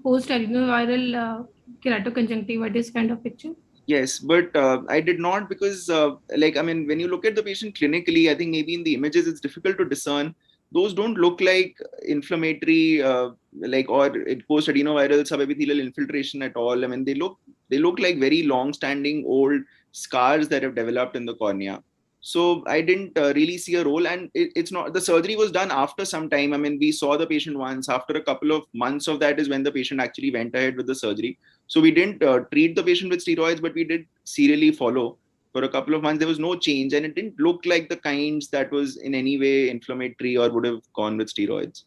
post-adenoviral keratoconjunctivitis kind of picture. Yes, but I did not because, when you look at the patient clinically, I think maybe in the images it's difficult to discern. Those don't look like inflammatory, or post-adenoviral subepithelial infiltration at all. I mean, they look like very long-standing old scars that have developed in the cornea. So I didn't really see a role, and it's not, the surgery was done after some time. I mean, we saw the patient once. After a couple of months of that is when the patient actually went ahead with the surgery. So we didn't treat the patient with steroids, but we did serially follow for a couple of months. There was no change, and it didn't look like the kinds that was in any way inflammatory or would have gone with steroids.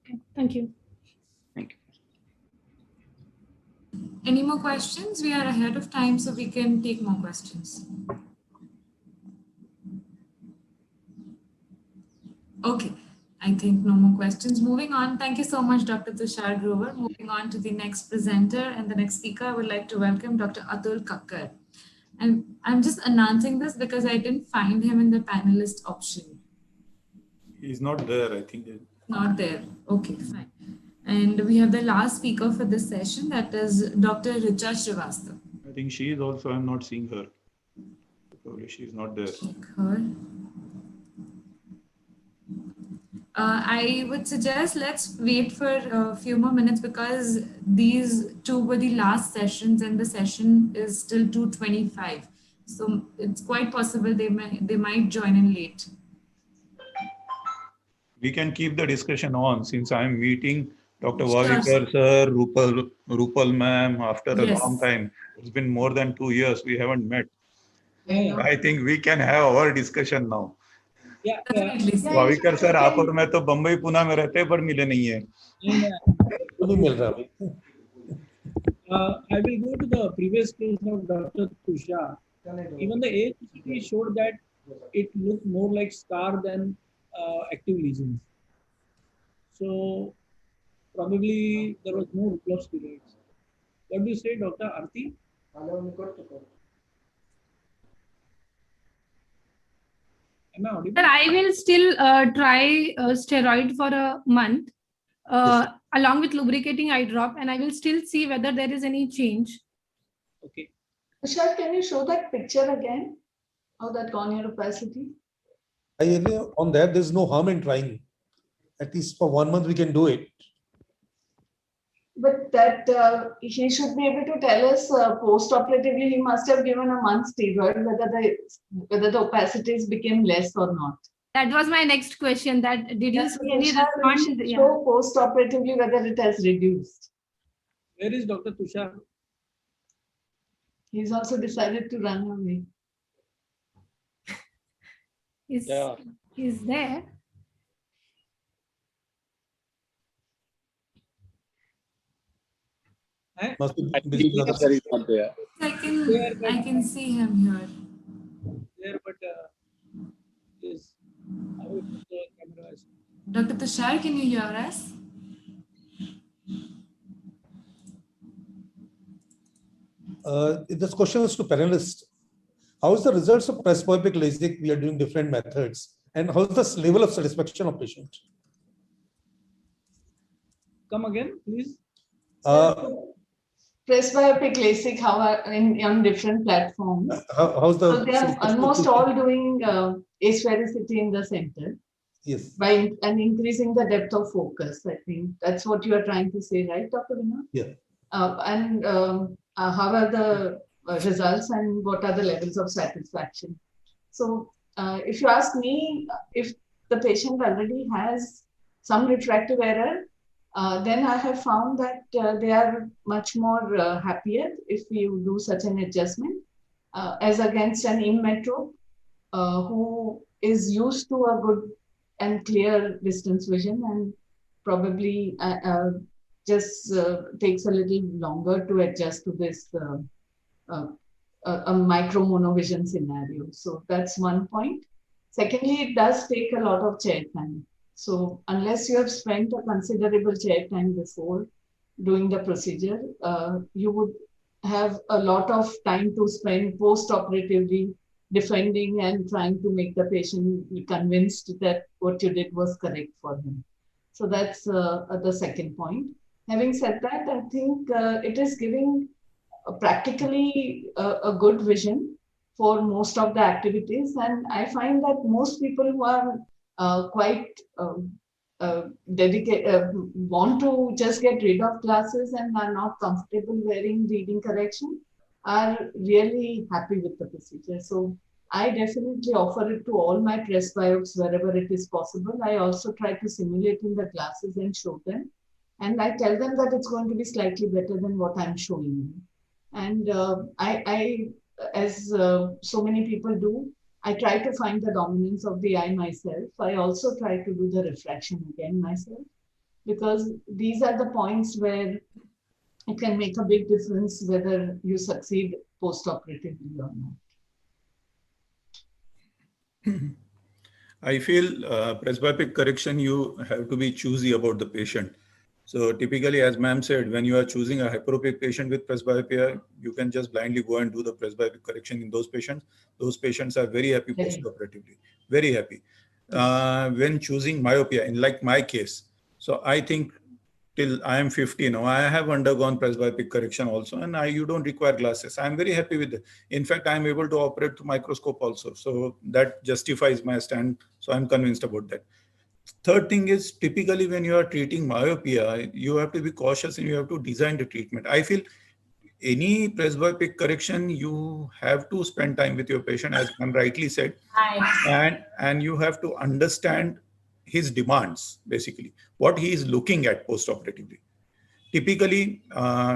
Okay. Thank you. Thank you. Any more questions? We are ahead of time, so we can take more questions. Okay, I think no more questions. Moving on, thank you so much, Dr. Tushar Grover. Moving on to the next presenter and the next speaker, I would like to welcome Dr. Atul Kakkar. And I'm just announcing this because I didn't find him in the panelist option. He's not there, I think. Not there. Okay, fine. And we have the last speaker for this session, that is Dr. Richa Srivastava. I think she is also, I'm not seeing her. Probably she's not there. Check her. I would suggest let's wait for a few more minutes because these two were the last sessions and the session is still 2:25. So it's quite possible they might join in late. We can keep the discussion on since I'm meeting Dr. Sure. Wavekar sir, Rupal ma'am after a Yes. long time. It's been more than 2 years. We haven't met. Yeah. I think we can have our discussion now. Yeah. Wavekar sir, आप और मैं तो बम्बई पुणे में रहते हैं पर मिले नहीं है. नहीं मिल रहा अभी. I will go to the previous case of Dr. Tushar. Even the AIOC showed that it looked more like scar than active lesions. So probably there was no role of steroids. What do you say, Dr. Arti? Am I audible? Sir, I will still try steroid for a month along with lubricating eye drop, and I will still see whether there is any change. Okay. Tushar, can you show that picture again of that corneal opacity? On that, there's no harm in trying. At least for 1 month, we can do it. But that he should be able to tell us post-operatively, he must have given a month steroid, whether the opacities became less or not. That was my next question. That did you really respond? Yeah. Show post-operatively whether it has reduced. Where is Dr. Tushar? He's also decided to run away. Is there? Must be busy with other stuff. I can see him here. There, but is I will put the camera as Dr. Tushar, can you hear us? This question is to panelists. How is the results of presbyopic LASIK? We are doing different methods. And how is the level of satisfaction of patient? Come again, please. Presbyopic LASIK, how are on different platforms. How's the? So they are almost all doing asphericity in the center. Yes. By increasing the depth of focus. I think that's what you are trying to say, right, Dr. Vinod? Yeah. How are the results and what are the levels of satisfaction? So if you ask me, if the patient already has some refractive error, then I have found that they are much more happier if you do such an adjustment as against an in-metro who is used to a good and clear distance vision and probably just takes a little longer to adjust to this a micro monovision scenario. So that's one point. Secondly, it does take a lot of chair time. So unless you have spent a considerable chair time before doing the procedure, you would have a lot of time to spend post-operatively defending and trying to make the patient be convinced that what you did was correct for him. So that's the second point. Having said that, I think it is giving practically a good vision for most of the activities. And I find that most people who are quite dedicated, want to just get rid of glasses and are not comfortable wearing reading correction, are really happy with the procedure. So I definitely offer it to all my presbyopes wherever it is possible. I also try to simulate in the glasses and show them. And I tell them that it's going to be slightly better than what I'm showing them. And as so many people do, I try to find the dominance of the eye myself. I also try to do the refraction again myself, because these are the points where it can make a big difference whether you succeed post-operatively or not. I feel presbyopic correction, you have to be choosy about the patient. So typically, as ma'am said, when you are choosing a hyperopic patient with presbyopia, you can just blindly go and do the presbyopic correction in those patients. Those patients are very happy post-operatively, very happy. When choosing myopia, in like my case, so I think till I am 50 now, I have undergone presbyopic correction also, and you don't require glasses. I'm very happy with it. In fact, I'm able to operate through microscope also. So that justifies my stand. So I'm convinced about that. Third thing is, typically when you are treating myopia, you have to be cautious and you have to design the treatment. I feel any presbyopic correction, you have to spend time with your patient, as ma'am rightly said, and you have to understand his demands, basically, what he is looking at post-operatively. Typically,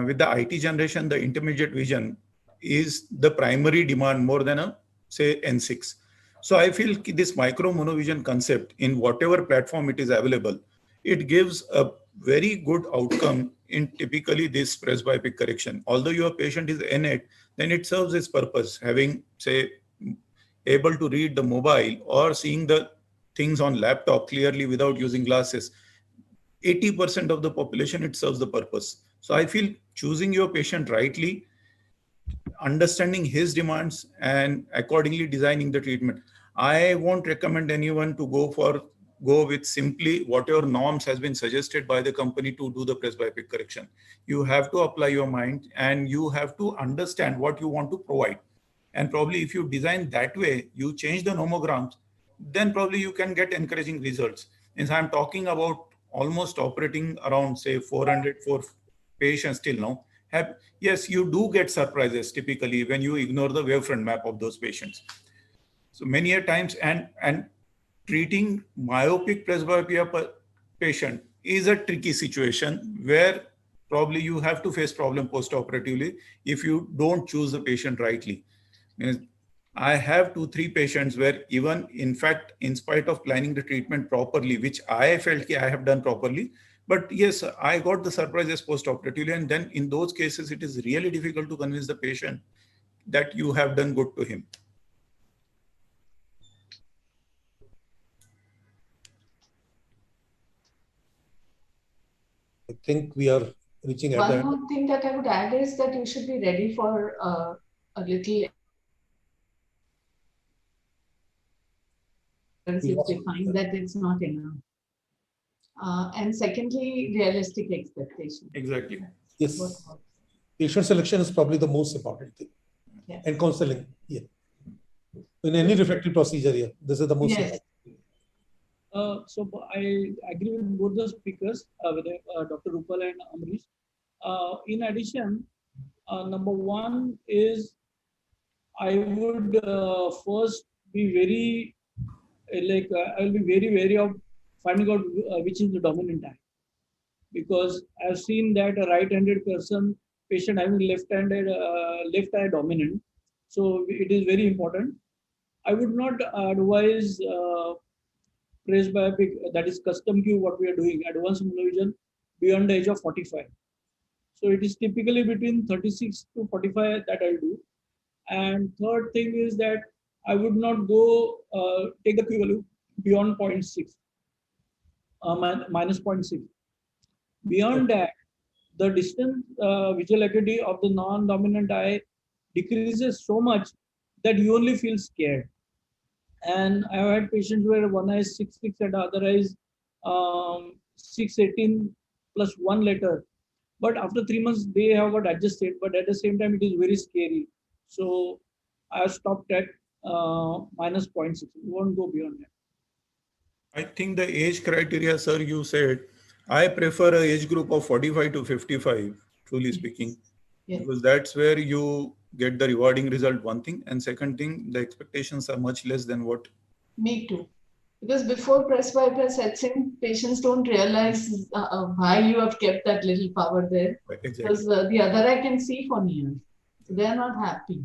with the IT generation, the intermediate vision is the primary demand more than a, say, N6. So I feel this micro monovision concept, in whatever platform it is available, it gives a very good outcome in typically this presbyopic correction. Although your patient is N8, then it serves its purpose, having, say, able to read the mobile or seeing the things on laptop clearly without using glasses. 80% of the population, it serves the purpose. So I feel choosing your patient rightly, understanding his demands, and accordingly designing the treatment. I won't recommend anyone to go with simply whatever norms has been suggested by the company to do the presbyopic correction. You have to apply your mind and you have to understand what you want to provide. And probably if you design that way, you change the nomograms, then probably you can get encouraging results. And I'm talking about almost operating around, say, 400 for patients till now. Yes, you do get surprises typically when you ignore the wavefront map of those patients. So many a times, and treating myopic presbyopia patient is a tricky situation where probably you have to face problem post-operatively if you don't choose the patient rightly. I have 2-3 patients where even, in fact, in spite of planning the treatment properly, which I felt I have done properly, but yes, I got the surprises post-operatively. And then in those cases, it is really difficult to convince the patient that you have done good to him. I think we are reaching at the end. One more thing that I would add is that you should be ready for a little if they find that it's not enough. And secondly, realistic expectations. Exactly. Yes. Patient selection is probably the most important thing. Yes. And counseling. Yeah. In any refractive procedure, yeah, this is the most important. So I agree with both the speakers, with Dr. Rupal and Ambarish. In addition, number one is I would first be very I will be very wary of finding out which is the dominant eye, because I've seen that a right-handed patient having left-handed left eye dominant. So it is very important. I would not advise presbyopic, that is custom Q, what we are doing, advanced monovision, beyond the age of 45. So it is typically between 36 to 45 that I'll do. And third thing is that I would not go take the Q value beyond 0.6, minus 0.6. Beyond that, the distance visual acuity of the non-dominant eye decreases so much that you only feel scared. And I've had patients where one eye is 6.6 and the other eye is 6.18 plus 1 letter. But after 3 months, they have got adjusted. But at the same time, it is very scary. So I have stopped at minus 0.6. You won't go beyond that. I think the age criteria, sir, you said, I prefer an age group of 45 to 55, truly speaking, because that's where you get the rewarding result, one thing, and second thing, the expectations are much less than what. Me too. Because before press bypass sets in, patients don't realize why you have kept that little power there. Exactly. Because the other eye can see for years. So they are not happy.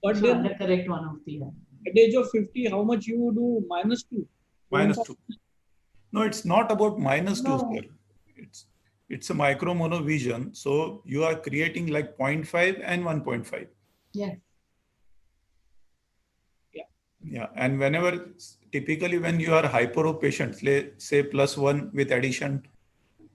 But so then, undercorrect one of the eye. At the age of 50, how much you do? -2? -2. No, it's not about -2, sir. It's a micro monovision. So you are creating like 0.5 and 1.5. Yes. Yeah, and whenever, typically when you are hyperop patients, say +1 with addition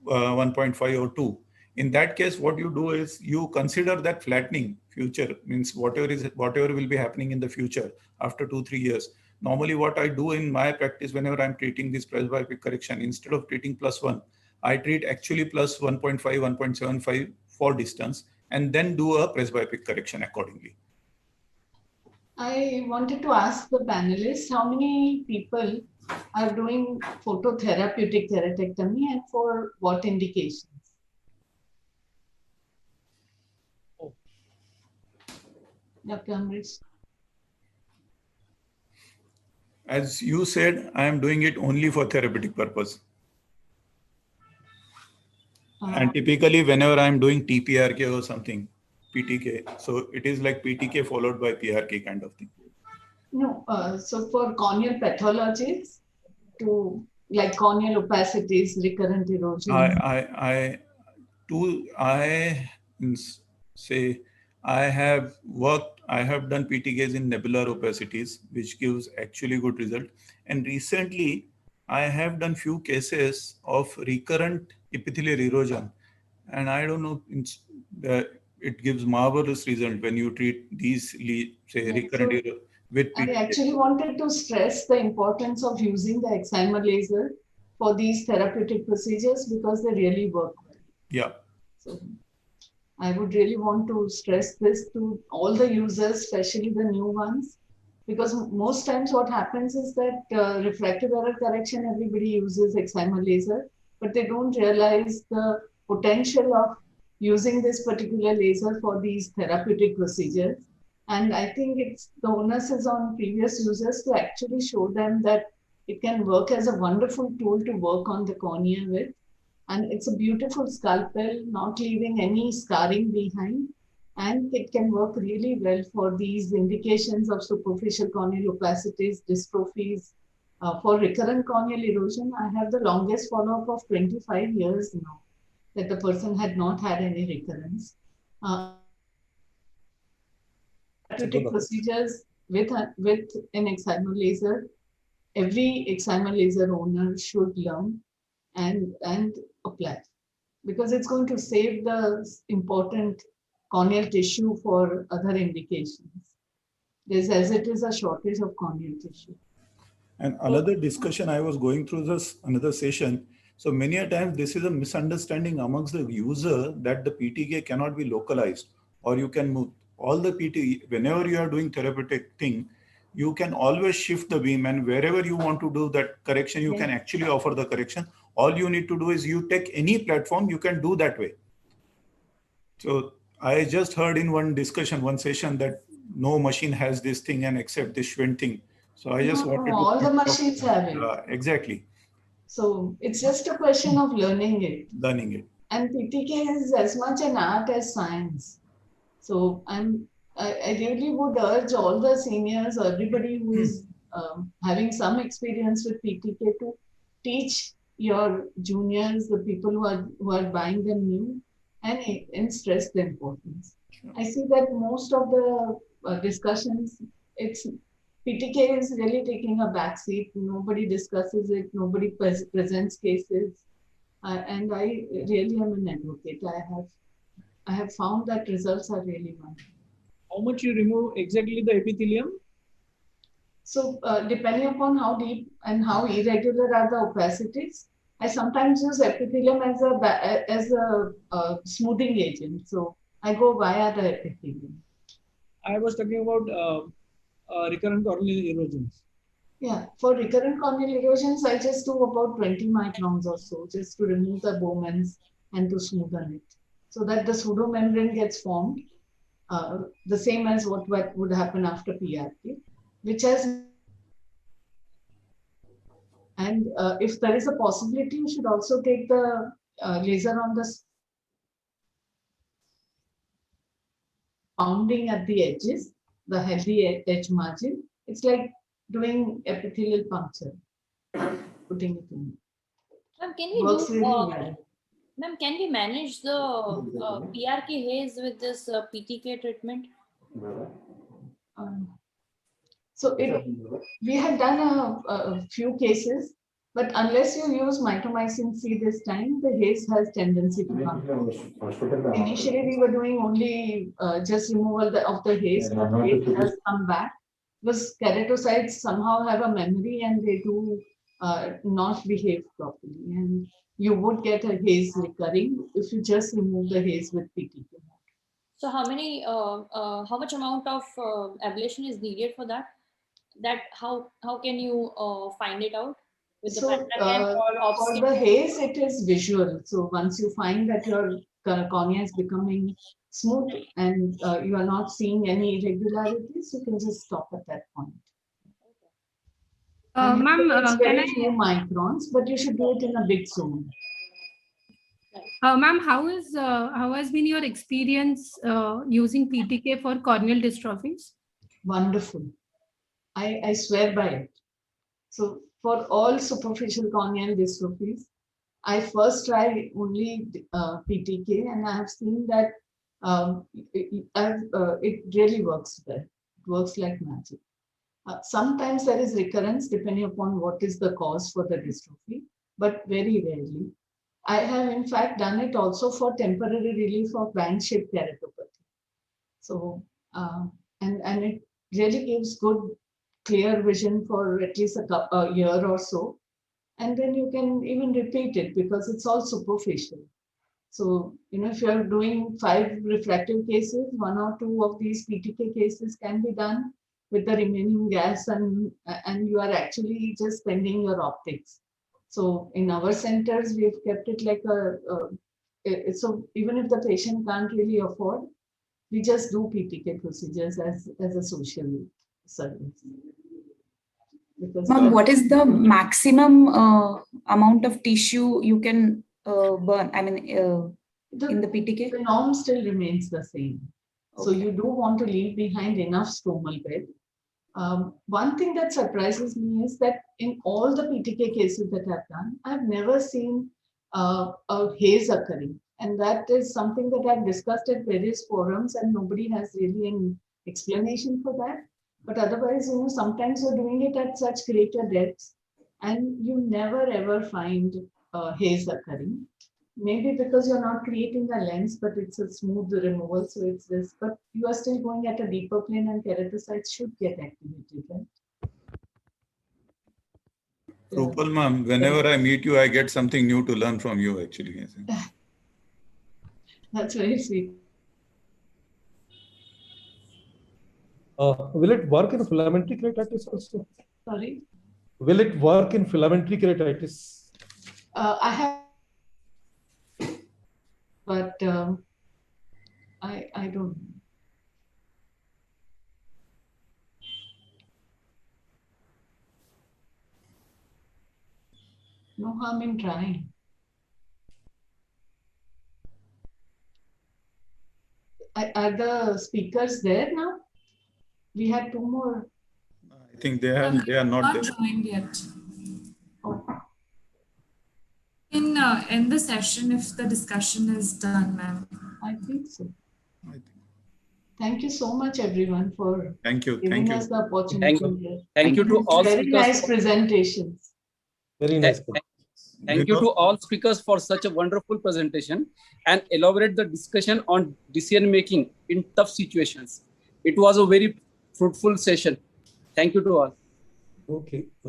1.5 or 2, in that case, what you do is you consider that flattening future, means whatever will be happening in the future after 2-3 years. Normally what I do in my practice, whenever I'm treating this presbyopic correction, instead of treating +1, I treat actually +1.5, 1.75 for distance, and then do a presbyopic correction accordingly. I wanted to ask the panelists, how many people are doing phototherapeutic keratectomy and for what indications? Dr. Ambarish. As you said, I am doing it only for therapeutic purpose. And typically whenever I'm doing TPRK or something, PTK, so it is like PTK followed by PRK kind of thing. No, so for corneal pathologies, to like corneal opacities, recurrent erosion. I have done PTKs in nebular opacities, which gives actually good result. And recently, I have done few cases of recurrent epithelial erosion, and I don't know, it gives marvelous result when you treat these, recurrent erosion with PTK. I actually wanted to stress the importance of using the excimer laser for these therapeutic procedures because they really work well. Yeah. So I would really want to stress this to all the users, especially the new ones, because most times what happens is that refractive error correction, everybody uses excimer laser, but they don't realize the potential of using this particular laser for these therapeutic procedures. And I think the onus is on previous users to actually show them that it can work as a wonderful tool to work on the cornea with. And it's a beautiful scalpel, not leaving any scarring behind. And it can work really well for these indications of superficial corneal opacities, dystrophies. For recurrent corneal erosion, I have the longest follow-up of 25 years now, that the person had not had any recurrence. Therapeutic procedures with an excimer laser, every excimer laser owner should learn and apply, because it's going to save the important corneal tissue for other indications. As it is a shortage of corneal tissue. And another discussion I was going through this another session. So many a times this is a misunderstanding amongst the user that the PTK cannot be localized, or you can move all the PT. Whenever you are doing therapeutic thing, you can always shift the beam, and wherever you want to do that correction, you can actually offer the correction. All you need to do is you take any platform, you can do that way. So I just heard in one discussion, one session, that no machine has this thing and except this Schwinn thing. So I just wanted to... All the machines have it. Exactly. So it's just a question of learning it. Learning it. And PTK is as much an art as science. So I really would urge all the seniors, everybody who is having some experience with PTK, to teach your juniors, the people who are buying them new, and stress the importance. Sure. I see that most of the discussions, PTK is really taking a backseat. Nobody discusses it. Nobody presents cases. And I really am an advocate. I have found that results are really wonderful. How much you remove exactly the epithelium? So depending upon how deep and how irregular are the opacities, I sometimes use epithelium as a smoothing agent. So I go via the epithelium. I was talking about recurrent corneal erosions. Yeah, for recurrent corneal erosions, I just do about 20 microns or so, just to remove the Bowman's and to smoothen it, so that the pseudomembrane gets formed. the same as what would happen after PRK, which has. And if there is a possibility, you should also take the laser on the pounding at the edges, the healthy edge margin. It's like doing epithelial puncture, putting it in. Ma'am, can we Works really well. Ma'am, can we manage the PRK haze with this PTK treatment? So we have done a few cases, but unless you use mitomycin C this time, the haze has tendency to come. Initially, we were doing only just removal of the haze, but the haze has come back because keratocytes somehow have a memory and they do not behave properly. And you would get a haze recurring if you just remove the haze with PTK. So how much amount of ablation is needed for that? How can you find it out with the for the haze, it is visual. So once you find that your cornea is becoming smooth and you are not seeing any irregularities, you can just stop at that point. Ma'am, it's very few microns, but you should do it in a big zone. Ma'am, how has been your experience using PTK for corneal dystrophies? Wonderful. I swear by it. So for all superficial corneal dystrophies, I first tried only PTK, and I have seen that it really works well. It works like magic. Sometimes there is recurrence depending upon what is the cause for the dystrophy, but very rarely. I have in fact done it also for temporary relief of band-shaped keratopathy. So, and it really gives good clear vision for at least a year or so. And then you can even repeat it because it's all superficial. So, if you're doing 5 refractive cases, 1 or 2 of these PTK cases can be done with the remaining gas, and you are actually just spending your optics. So in our centers, we've kept it like so even if the patient can't really afford, we just do PTK procedures as a social service. Ma'am, what is the maximum amount of tissue you can burn? I mean, in the PTK? The norm still remains the same. Okay. So you do want to leave behind enough stromal bed. One thing that surprises me is that in all the PTK cases that I've done, I've never seen a haze occurring. And that is something that I've discussed at various forums, and nobody has really an explanation for that. But otherwise, sometimes you're doing it at such greater depths and you never ever find haze occurring. Maybe because you're not creating a lens, but it's a smooth removal, so it's this. But you are still going at a deeper plane, and keratocytes should get activated, right? Rupal ma'am, whenever I meet you, I get something new to learn from you, actually. That's very sweet. Will it work in filamentary keratitis also? Sorry? Will it work in filamentary keratitis? I have, but I don't know. No harm in trying. Are the speakers there now? We had 2 more. I think they are not there. Joined yet. In end the session if the discussion is done, ma'am. I think so. Thank you so much, everyone, for giving us the opportunity. Thank you to all very speakers. Nice presentations. Very nice. Thank you to all speakers for such a wonderful presentation and elaborate the discussion on decision making in tough situations. It was a very fruitful session. Thank you to all. Okay.